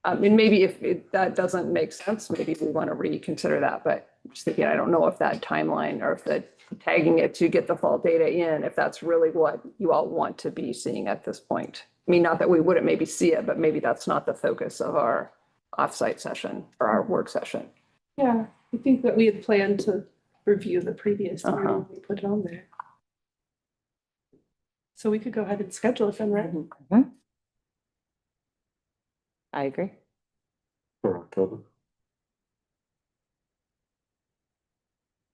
And maybe if that doesn't make sense, maybe we want to reconsider that. But I'm just thinking, I don't know if that timeline or if the tagging it to get the fall data in, if that's really what you all want to be seeing at this point. I mean, not that we wouldn't maybe see it, but maybe that's not the focus of our offsite session or our work session. Yeah, I think that we had planned to review the previous year and we put it on there. So we could go ahead and schedule it then, right? I agree. For October.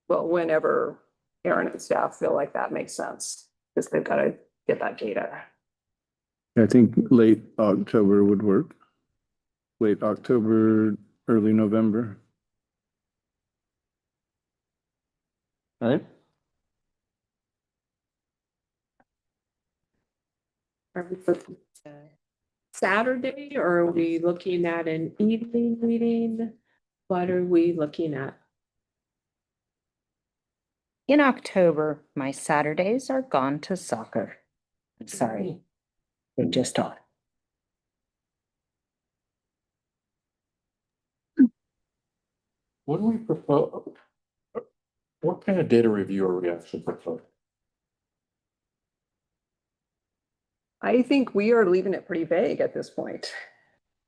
Well, whenever Aaron and staff feel like that makes sense, because they've got to get that data. I think late October would work. Late October, early November. All right. Are we looking at Saturday or are we looking at an evening meeting? What are we looking at? In October, my Saturdays are gone to soccer. I'm sorry. They just are. What do we propose? What kind of data review are we actually proposing? I think we are leaving it pretty vague at this point.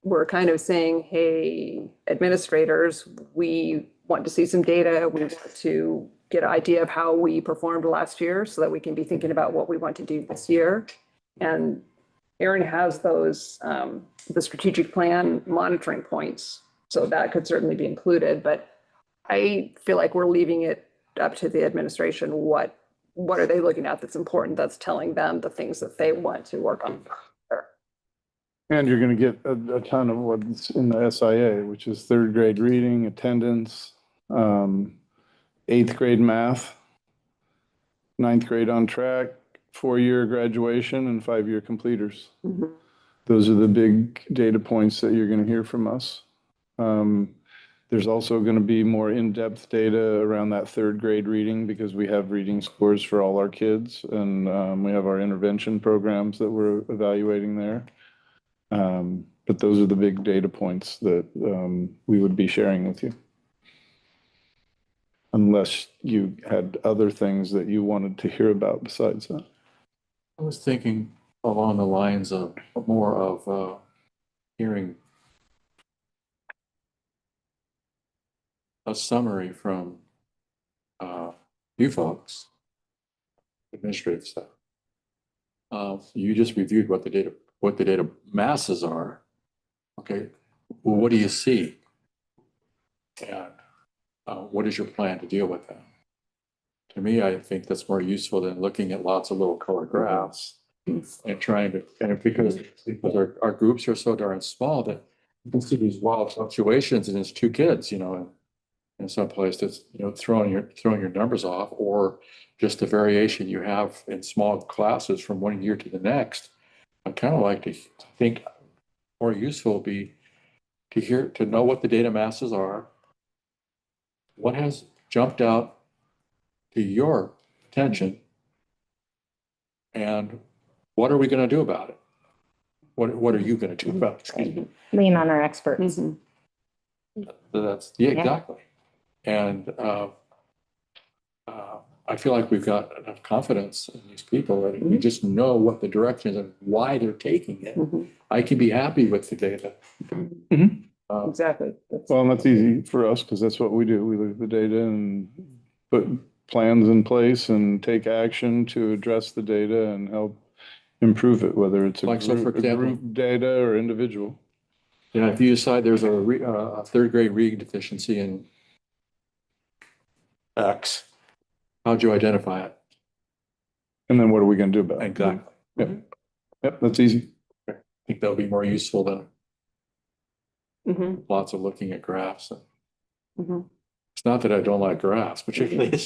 We're kind of saying, hey, administrators, we want to see some data. We want to get an idea of how we performed last year so that we can be thinking about what we want to do this year. And Aaron has those, the strategic plan monitoring points. So that could certainly be included, but I feel like we're leaving it up to the administration. What are they looking at that's important, that's telling them the things that they want to work on? And you're going to get a ton of what's in the SIA, which is third grade reading, attendance, 8th grade math, 9th grade on track, 4-year graduation, and 5-year completers. Those are the big data points that you're going to hear from us. There's also going to be more in-depth data around that 3rd grade reading because we have reading scores for all our kids, and we have our intervention programs that we're evaluating there. But those are the big data points that we would be sharing with you. Unless you had other things that you wanted to hear about besides that. I was thinking along the lines of more of hearing a summary from you folks, administrative staff. You just reviewed what the data masses are. Okay, well, what do you see? And what is your plan to deal with that? To me, I think that's more useful than looking at lots of little color graphs and trying to, and because our groups are so darn small that you can see these wild fluctuations and it's 2 kids, you know, in some place that's, throwing your numbers off, or just the variation you have in small classes from one year to the next. I'd kind of like to think more useful would be to know what the data masses are. What has jumped out to your attention? And what are we going to do about it? What are you going to do about it? Excuse me. Lean on our experts. Yeah, exactly. And I feel like we've got enough confidence in these people that we just know what the direction is and why they're taking it. I can be happy with the data. Exactly. Well, and that's easy for us because that's what we do. We look at the data and put plans in place and take action to address the data and help improve it, whether it's a Like, so for group, example, group data or individual. Yeah, if you decide there's a third grade reading deficiency in X, how'd you identify it? And then what are we going to do about it? Exactly. Yep, that's easy. I think that'll be more useful than lots of looking at graphs. It's not that I don't like graphs, particularly.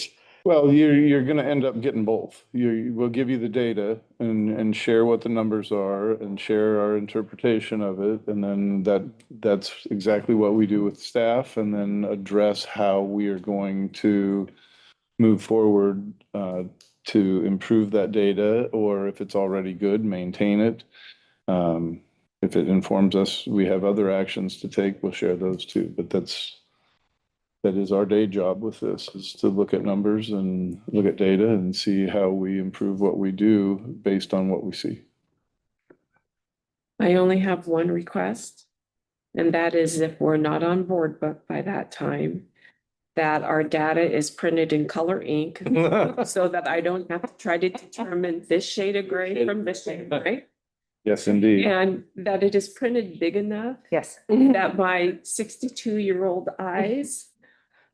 Well, you're going to end up getting both. We'll give you the data and share what the numbers are and share our interpretation of it. And then that's exactly what we do with staff, and then address how we are going to move forward to improve that data, or if it's already good, maintain it. If it informs us we have other actions to take, we'll share those too. But that is our day job with this, is to look at numbers and look at data and see how we improve what we do based on what we see. I only have one request, and that is if we're not on board book by that time, that our data is printed in color ink so that I don't have to try to determine this shade of gray from this shade of gray. Yes, indeed. And that it is printed big enough Yes. that my 62-year-old eyes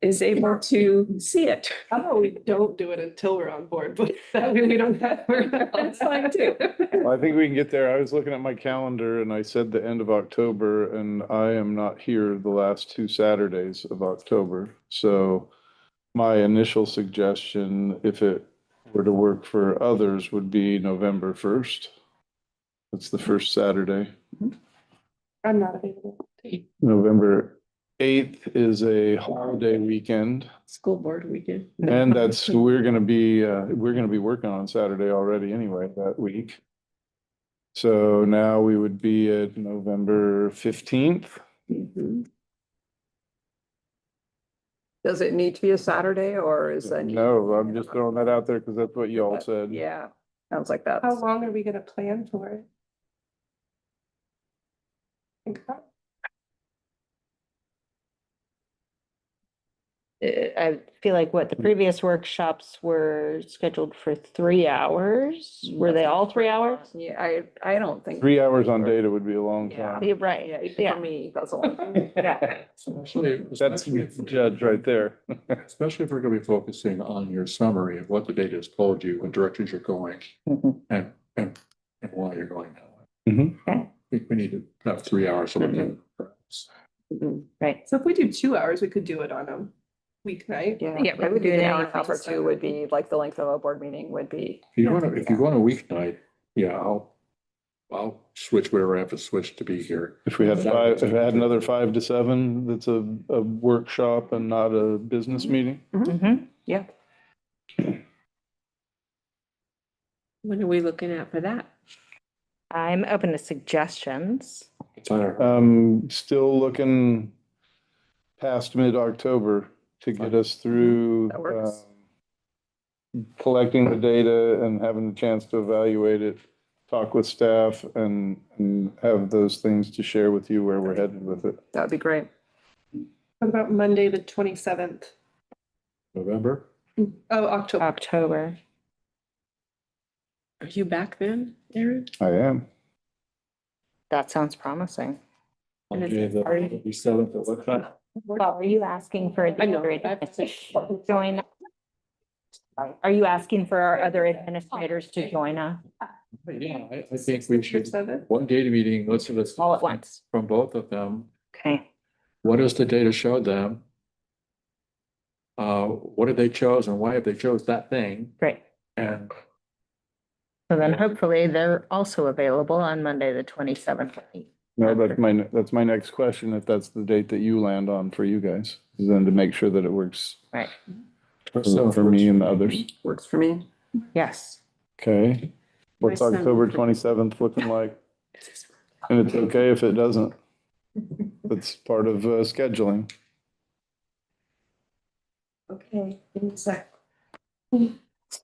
is able to see it. How about we don't do it until we're on board, but that way we don't have. That's fine too. Well, I think we can get there. I was looking at my calendar and I said the end of October, and I am not here the last 2 Saturdays of October. So my initial suggestion, if it were to work for others, would be November 1st. That's the first Saturday. I'm not available. November 8th is a holiday weekend. School board weekend. And we're gonna be working on Saturday already anyway that week. So now we would be at November 15th. Does it need to be a Saturday, or is that? No, I'm just throwing that out there because that's what you all said. Yeah, sounds like that. How long are we gonna plan for it? Think about it. I feel like the previous workshops were scheduled for 3 hours. Were they all 3 hours? Yeah, I don't think. 3 hours on data would be a long Yeah. time. You're right. Yeah, Yeah. for me, that's a long time. That's judge right there. Especially if we're going to be focusing on your summary of what the data has told you, what directions you're going, and why you're going that way. I think we need to have 3 hours of it. Right. So if we do 2 hours, we could do it on a weeknight. Yeah, I would do an hour and a half or two would be like the length of a board meeting would be. If you go on a weeknight, yeah, I'll switch whatever I have to switch to be here. If I had another 5 to 7, that's a workshop and not a business meeting. Yeah. What are we looking at for that? I'm open to suggestions. Still looking past mid-October to get us through That works. collecting the data and having the chance to evaluate it, talk with staff, and have those things to share with you where we're headed with it. That'd be great. What about Monday, the 27th? November? Oh, October. October. Are you back then, Aaron? I am. That sounds promising. Monday, the 27th, at what time? Well, are you asking for I know. other administrators to join? Are you asking for our other administrators to join us Yeah, I think we should, 7th? one data meeting, listen to all at once? from both of them. Okay. What does the data show them? what have they chosen, why have they chose that thing? Great. And So then hopefully they're also available on Monday, the 27th. No, that's my next question, if that's the date that you land on for you guys, is then to make sure that it works Right. for me and the others. Works for me. Yes. Okay. What's October 27th looking like? And it's okay if it doesn't. It's part of scheduling. Okay, give me a sec. It's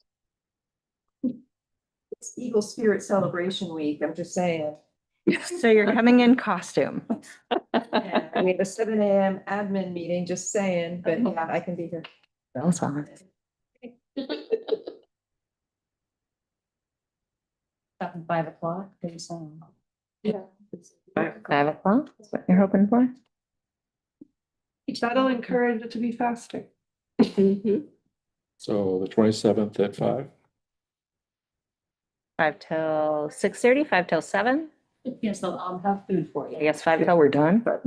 Eagle Spirit Celebration Week, I'm just saying. So you're coming in costume. Yeah, I mean, the 7 a.m. admin meeting, just saying, but yeah, I can be here. Bells on. Up at 5 o'clock, maybe so. Yeah. 5 o'clock, is what you're hoping for? That'll encourage it to be faster. so the 27th at 5. 5 till 6:30, 5 till 7? Yes, I'll have food for you. I guess 5 till we're done, but.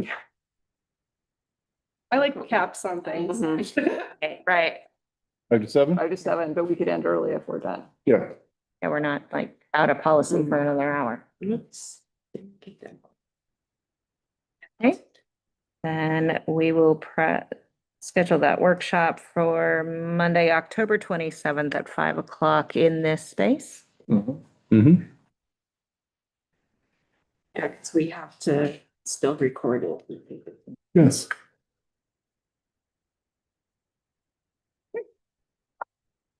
I like caps on things. Okay, right. 5 to 7? 5 to 7, but we could end early if we're done. Yeah. Yeah, we're not like out of policy for another hour. Oops. Okay. Then we will schedule that workshop for Monday, October 27th at 5 o'clock in this space. Mm-hmm. Yeah, because we have to still record it. Yes.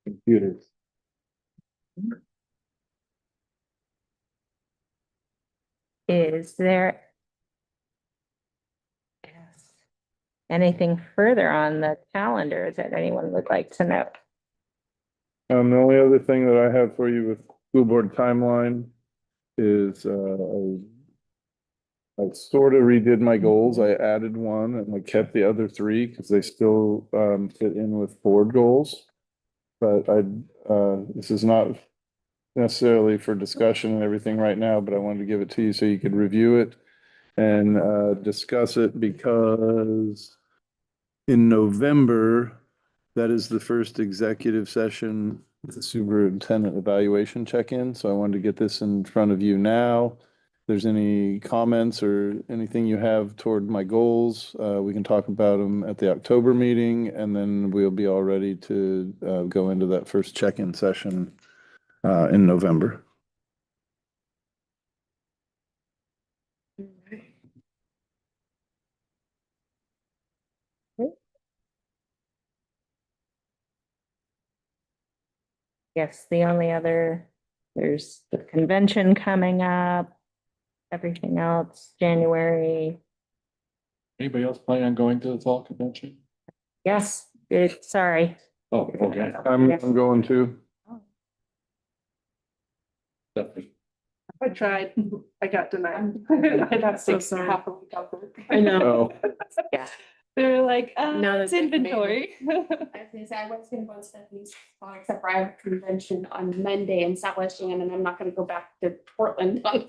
Computers. Is there anything further on the calendar that anyone would like to know? The only other thing that I have for you with school board timeline is, I sort of redid my goals. I added one and I kept the other three because they still, fit in with board goals. But this is not necessarily for discussion and everything right now, but I wanted to give it to you so you could review it and, discuss it because in November, that is the first executive session with the superintendent evaluation check-in. So I wanted to get this in front of you now. If there's any comments or anything you have toward my goals, we can talk about them at the October meeting, and then we'll be all ready to go into that first check-in session in November. Yes, the only other, there's the convention coming up, everything else, January. Anybody else planning on going to the fall convention? Yes, good, sorry. Oh, okay. I'm going to. Definitely. I tried, I got denied. I'd have to take half a week off work. I know. Oh, Yeah. They're like, Now that it's they've made inventory. I was gonna say, I was gonna go to Stephanie's, except for I have a convention on Monday in Southwest Shannon, and I'm not gonna go back to Portland on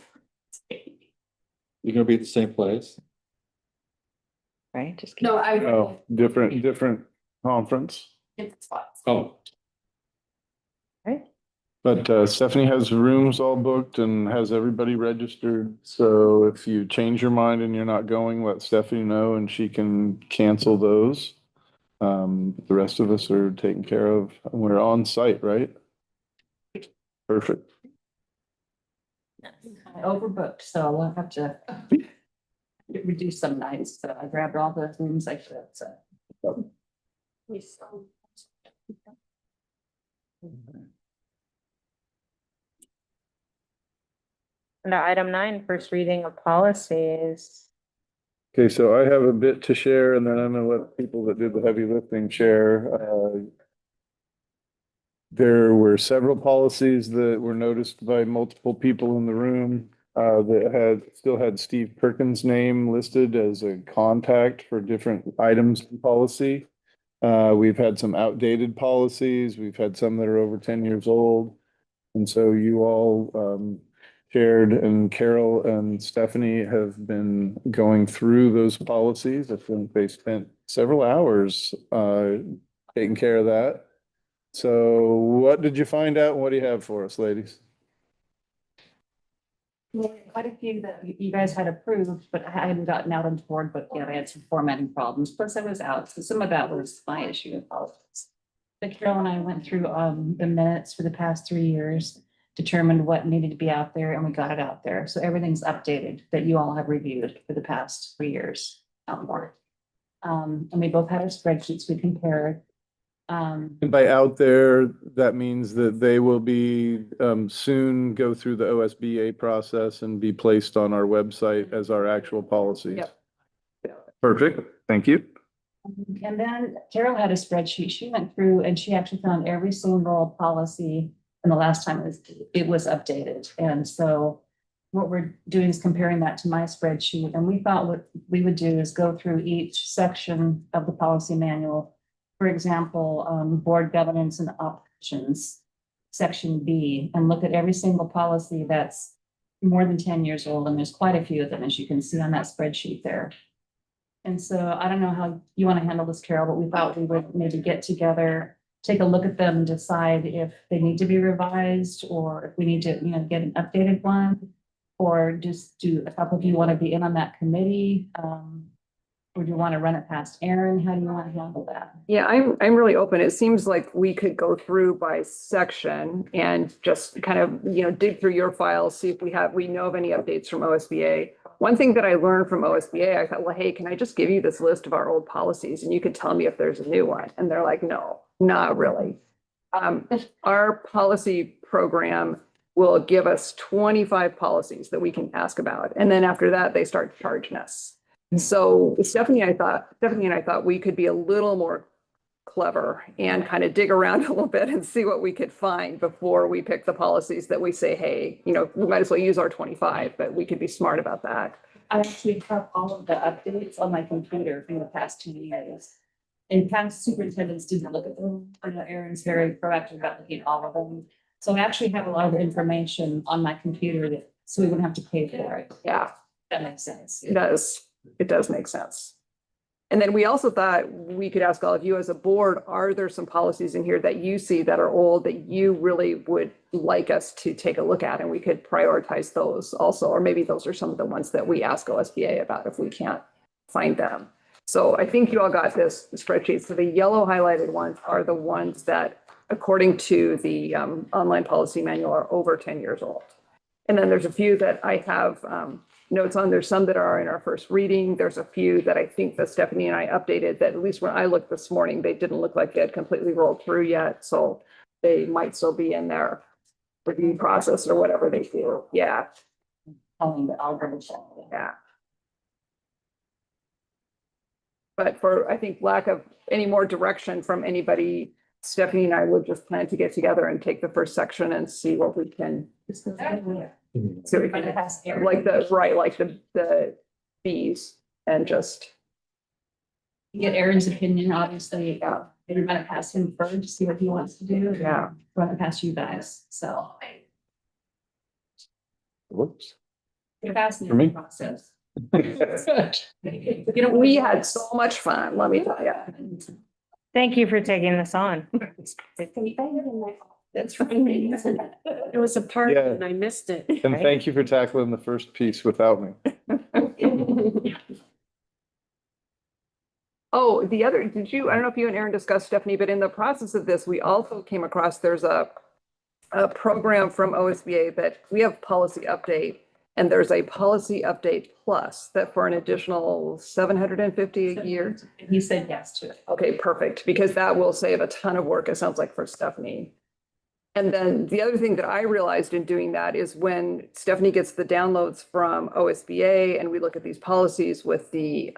Thursday. You're gonna be at the same place? Right, just keep. No, I. oh, different conference. Different spots. Oh, Right. But Stephanie has rooms all booked and has everybody registered. So if you change your mind and you're not going, let Stephanie know and she can cancel those. The rest of us are taken care of. We're on site, right? Perfect. I overbooked, so I won't have to reduce some nights. So I grabbed all the rooms I could, so. Under item 9, first reading of policies. Okay, so I have a bit to share and then I'm gonna let people that did the heavy lifting share. There were several policies that were noticed by multiple people in the room that still had Steve Perkins' name listed as a contact for different items in policy. We've had some outdated policies. We've had some that are over 10 years old. And so you all shared, and Carol and Stephanie have been going through those policies. I think they spent several hours taking care of that. So what did you find out? And what do you have for us, ladies? Well, quite a few that you guys had approved, but I hadn't gotten out on the board, but yeah, I had some formatting problems. Plus I was out, so some of that was my issue of politics. But Carol and I went through the minutes for the past 3 years, determined what needed to be out there, and we got it out there. So everything's updated that you all have reviewed for the past 3 years out more. And we both had our spreadsheets, we compared. And by out there, that means that they will be soon go through the OSBA process and be placed on our website as our actual policies. Yep. Perfect. Thank you. And then Carol had a spreadsheet. She went through and she actually found every single policy. And the last time it was updated. And so what we're doing is comparing that to my spreadsheet. And we thought what we would do is go through each section of the policy manual. For example, board governance and operations, section B, and look at every single policy that's more than 10 years old. And there's quite a few of them, as you can see on that spreadsheet there. And so I don't know how you want to handle this, Carol, but we thought we would maybe get together, take a look at them, decide if they need to be revised or if we need to, get an updated one. Or just do a couple of you want to be in on that committee? Or do you want to run it past Aaron? How do you want to handle that? Yeah, I'm really open. It seems like we could go through by section and just kind of, dig through your files, see if we know of any updates from OSBA. One thing that I learned from OSBA, I thought, well, hey, can I just give you this list of our old policies and you could tell me if there's a new one? And they're like, no, not really. Our policy program will give us 25 policies that we can ask about. And then after that, they start charging us. So Stephanie and I thought we could be a little more clever and kind of dig around a little bit and see what we could find before we pick the policies that we say, hey, we might as well use our 25, but we could be smart about that. I actually have all of the updates on my computer from the past 2 years. And past superintendents didn't look at them. I know Aaron's very proactive about looking at all of them. So I actually have a lot of information on my computer so we wouldn't have to pay for it. Yeah, That makes sense. it does. It does make sense. And then we also thought we could ask all of you as a board, are there some policies in here that you see that are old that you really would like us to take a look at? And we could prioritize those also, or maybe those are some of the ones that we ask OSBA about if we can't find them. So I think you all got this spreadsheet. So the yellow highlighted ones are the ones that, according to the online policy manual, are over 10 years old. And then there's a few that I have notes on. There's some that are in our first reading. There's a few that I think that Stephanie and I updated that at least when I looked this morning, they didn't look like they had completely rolled through yet. So they might still be in their review process or whatever they do. Yeah. Yeah. But for, I think, lack of any more direction from anybody, Stephanie and I would just plan to get together and take the first section and see what we can. So we can, like the fees and just. Get Aaron's opinion, obviously. Maybe run it past him first, see what he wants to do. Yeah. Run it past you guys, so. Whoops. It's a For me? fascinating process. We had so much fun, let me tell you. Thank you for taking this on. That's right. It was a part Yeah. and I missed it. And thank you for tackling the first piece without me. Oh, the other, I don't know if you and Aaron discussed, Stephanie, but in the process of this, we also came across, there's a program from OSBA that we have policy update. And there's a policy update plus that for an additional $750 a year. He said yes to it. Okay, perfect, because that will save a ton of work, it sounds like, for Stephanie. And then the other thing that I realized in doing that is when Stephanie gets the downloads from OSBA and we look at these policies with the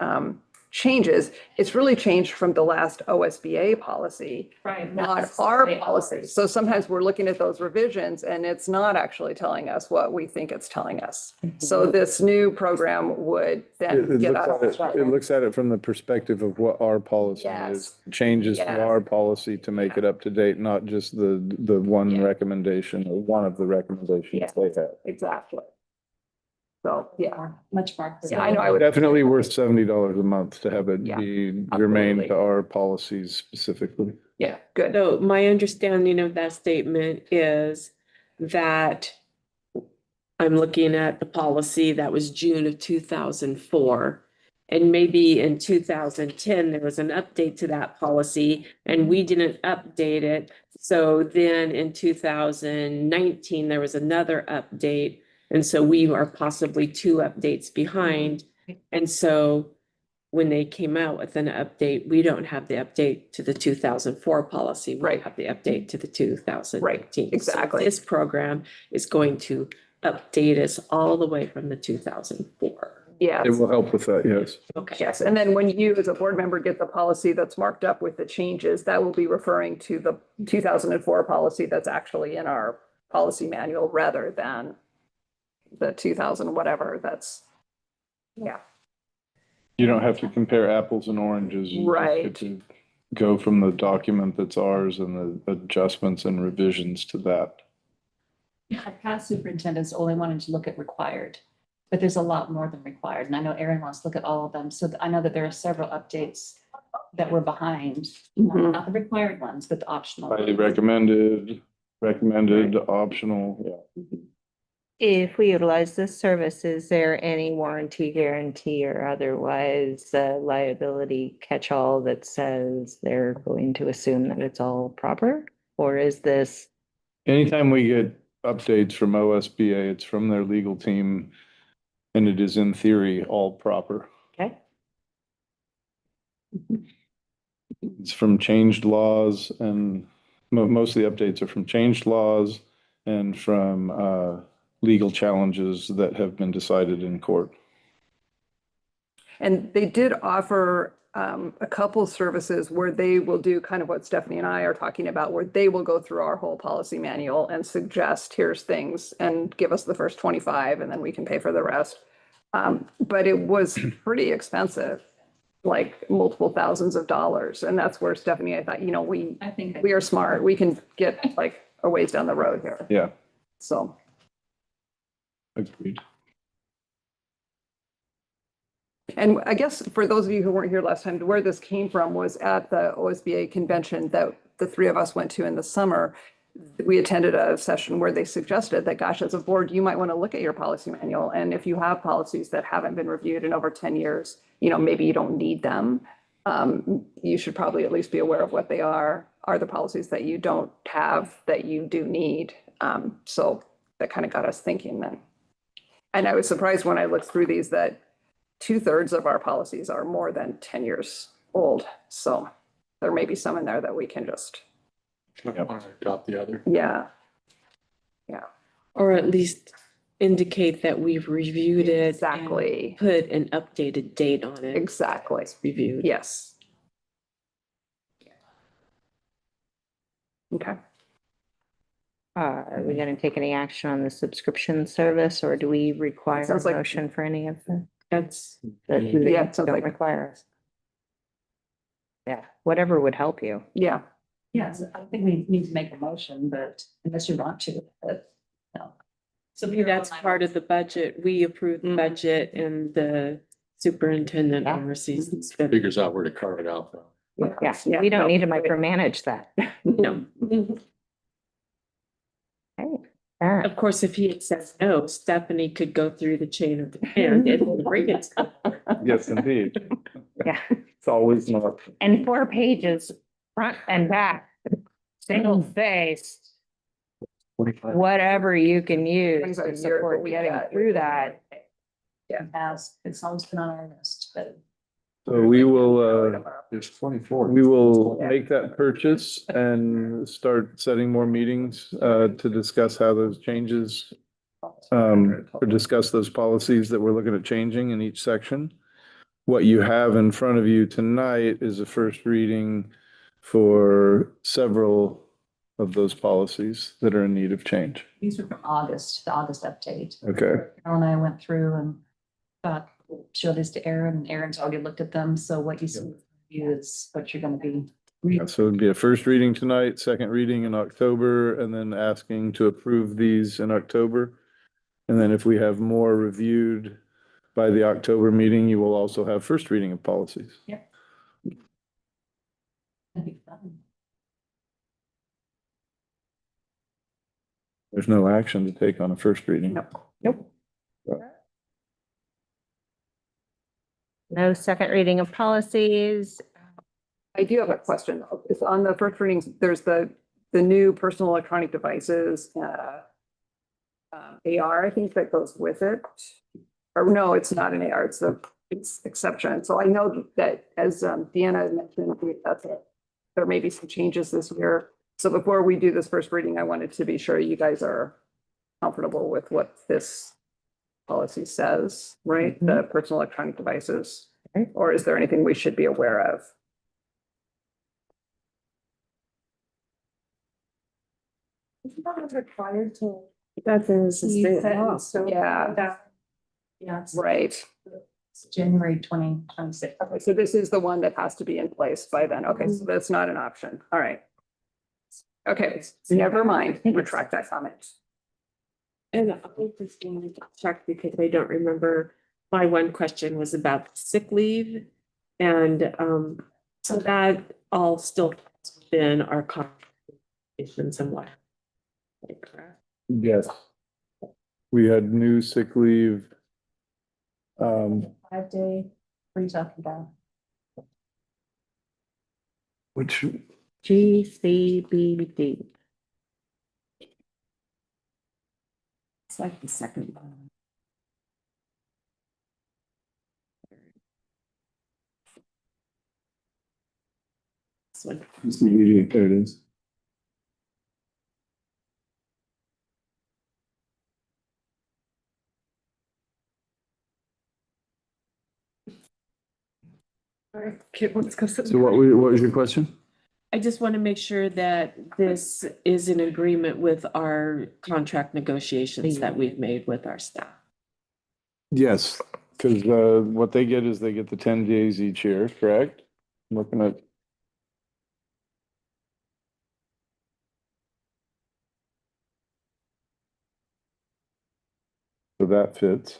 changes, it's really changed from the last OSBA policy, Right. not our policy. So sometimes we're looking at those revisions and it's not actually telling us what we think it's telling us. So this new program would then get us. It looks at it from the perspective of what our policy is, changes to Yes. our policy to make it up to date, not just the one recommendation or one of the recommendations they have. Exactly. So, yeah. Much more. Yeah, I know. I would Definitely worth $70 a month to have it Yeah, be absolutely. germane to our policies specifically. Yeah, good. So my understanding of that statement is that I'm looking at the policy that was June of 2004. And maybe in 2010, there was an update to that policy and we didn't update it. So then in 2019, there was another update. And so we are possibly 2 updates behind. And so when they came out with an update, we don't have the update to the 2004 policy. We Right. have the update to the 2019. So exactly. this program is going to update us all the way from the 2004. Yes. It will help with that, yes. Okay. Yes, and then when you as a board member get the policy that's marked up with the changes, that will be referring to the 2004 policy that's actually in our policy manual rather than the 2000 whatever that's, yeah. You don't have to compare apples and oranges. You just Right. get to go from the document that's ours and the adjustments and revisions to that. Our past superintendents only wanted to look at required, but there's a lot more than required. And I know Erin wants to look at all of them. So I know that there are several updates that were behind, Mhm. not the required ones, but the optional. Highly ones. recommended, optional, yeah. If we utilize this service, is there any warranty guarantee or otherwise liability catch-all that says they're going to assume that it's all proper? Or is this, Anytime we get updates from OSBA, it's from their legal team, and it is in theory all proper. okay? It's from changed laws, and most of the updates are from changed laws and from legal challenges that have been decided in court. And they did offer a couple services where they will do kind of what Stephanie and I are talking about, where they will go through our whole policy manual and suggest, here's things, and give us the first 25, and then we can pay for the rest. But it was pretty expensive, like multiple thousands of dollars. And that's where Stephanie, I thought, I think. we are smart. We can get like a ways down the road here. Yeah, So. agreed. And I guess for those of you who weren't here last time, where this came from was at the OSBA convention that the 3 of us went to in the summer. We attended a session where they suggested that, gosh, as a board, you might want to look at your policy manual. And if you have policies that haven't been reviewed in over 10 years, maybe you don't need them. You should probably at least be aware of what they are the policies that you don't have that you do need. So that kind of got us thinking then. And I was surprised when I looked through these that 2/3 of our policies are more than 10 years old. So there may be some in there that we can just, Adopt the other. yeah. Or at least indicate that we've reviewed it. Exactly. And put an updated date on it. Exactly. It's reviewed. Yes. Okay. Are we going to take any action on the subscription service, or do we require a Sounds like- motion for any of them? That's, That Yeah, they it sounds don't like- require us? Yeah, whatever would help you. Yeah. Yes, I think we need to make a motion, but unless you want to, but no. So that's part of the budget. We approve the Mhm. budget and the superintendent Yeah. oversees the spending. Figures out where to carve it out from. Yeah, Yeah, we don't no, need to great. micromanage that. No, Okay. Alright. of course, if he had said no, Stephanie could go through the chain of command and bring it. Yes, indeed. Yeah, It's always not. and 4 pages, front and back, single spaced, 25. whatever you can use Brings to our year, support but we getting got- through that. It's always been on our list, but. So we will, There's 24. we will make that purchase and start setting more meetings to discuss how those changes or discuss those policies that we're looking at changing in each section. What you have in front of you tonight is a first reading for several of those policies that are in need of change. These are from August, the August update. Okay. Carol and I went through and thought, show this to Erin, and Erin's already looked at them, so what you see is what you're gonna be. Yeah, so it'd be a first reading tonight, second reading in October, and then asking to approve these in October. And then if we have more reviewed by the October meeting, you will also have first reading of policies. That'd be fun. There's no action to take on a first reading. Nope. No second reading of policies. I do have a question though. It's on the first readings, there's the new personal electronic devices, AR, I think that goes with it. Or no, it's not an AR, it's exception. So I know that as Deanna mentioned, there may be some changes this year. So before we do this first reading, I wanted to be sure you guys are comfortable with what this policy says, right? The personal electronic devices. Or is there anything we should be aware of? Required to. That is. Yeah. Yeah. Right. It's January 2026. Okay, so this is the one that has to be in place by then. Okay, so that's not an option. All right. Okay, never mind. Retract that comment. And I just wanted to check because I don't remember. My one question was about sick leave. And so that all still fits within our conversations and what. Yes. We had new sick leave. 5-day, what are you talking about? Which, GCBD. It's like the second one. This one. there it is. Okay, let's go. So what was your question? I just want to make sure that this is in agreement with our contract negotiations that we've made with our staff. Yes, because what they get is they get the 10 days each year, correct? I'm looking at. So that fits.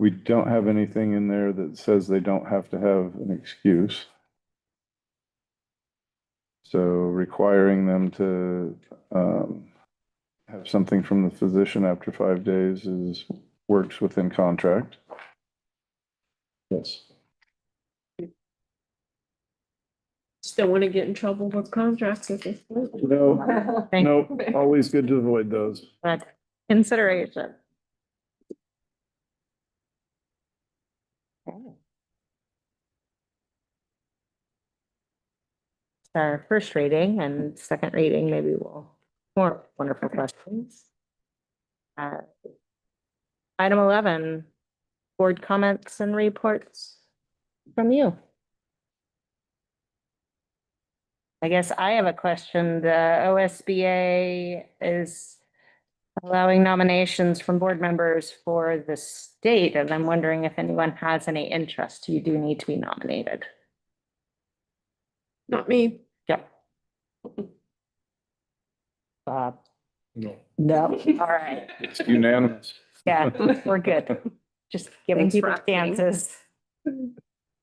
We don't have anything in there that says they don't have to have an excuse. So requiring them to have something from the physician after 5 days works within contract. Yes. Just don't want to get in trouble with contracts at this point. No, no, always good to avoid those. But consideration. Okay. Our first reading and second reading, maybe we'll more wonderful questions. Item 11, board comments and reports from you. I guess I have a question. The OSBA is allowing nominations from board members for the state, and I'm wondering if anyone has any interest. You do need to be nominated. Not me. Yep. Bob? No. No. All right. It's unanimous. Yeah, we're good. Just giving Thanks for people asking. chances.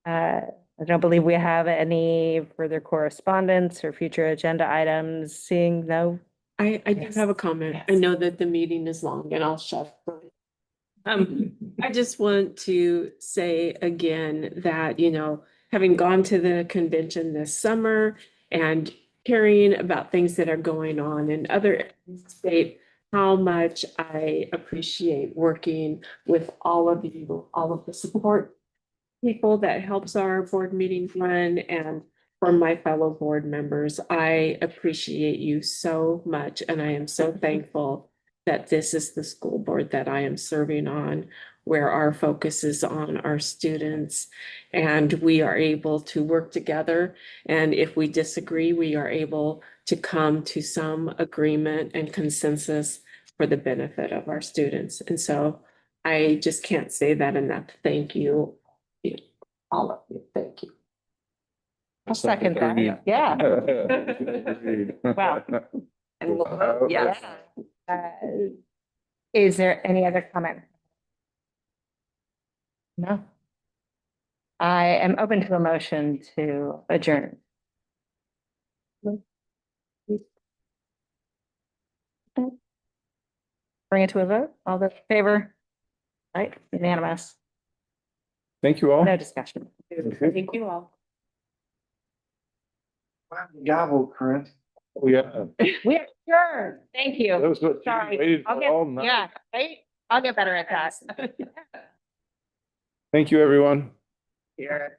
I don't believe we have any further correspondence or future agenda items. Seeing no. I do Yes. have a comment. I Yes. know that the meeting is long and I'll shut up. I just want to say again that, having gone to the convention this summer and hearing about things that are going on in other areas of the state, how much I appreciate working with all of you, all of the support people that helps our board meetings run, and from my fellow board members. I appreciate you so much, and I am so thankful that this is the school board that I am serving on, where our focus is on our students, and we are able to work together. And if we disagree, we are able to come to some agreement and consensus for the benefit of our students. And so I just can't say that enough. Thank you. All of you. Thank you. I'll second that. Yeah. Wow. And Yeah. Is there any other comment? No. I am open to a motion to adjourn. bring it to a vote. All those in favor? Right, unanimous. Thank you all. No discussion. Thank you all. Gavel, Corinne. Oh, yeah. We are sure. Thank That you. was what you Sorry. waited I'll for all get, night. yeah, right? I'll get better at that. Thank you, everyone. Here.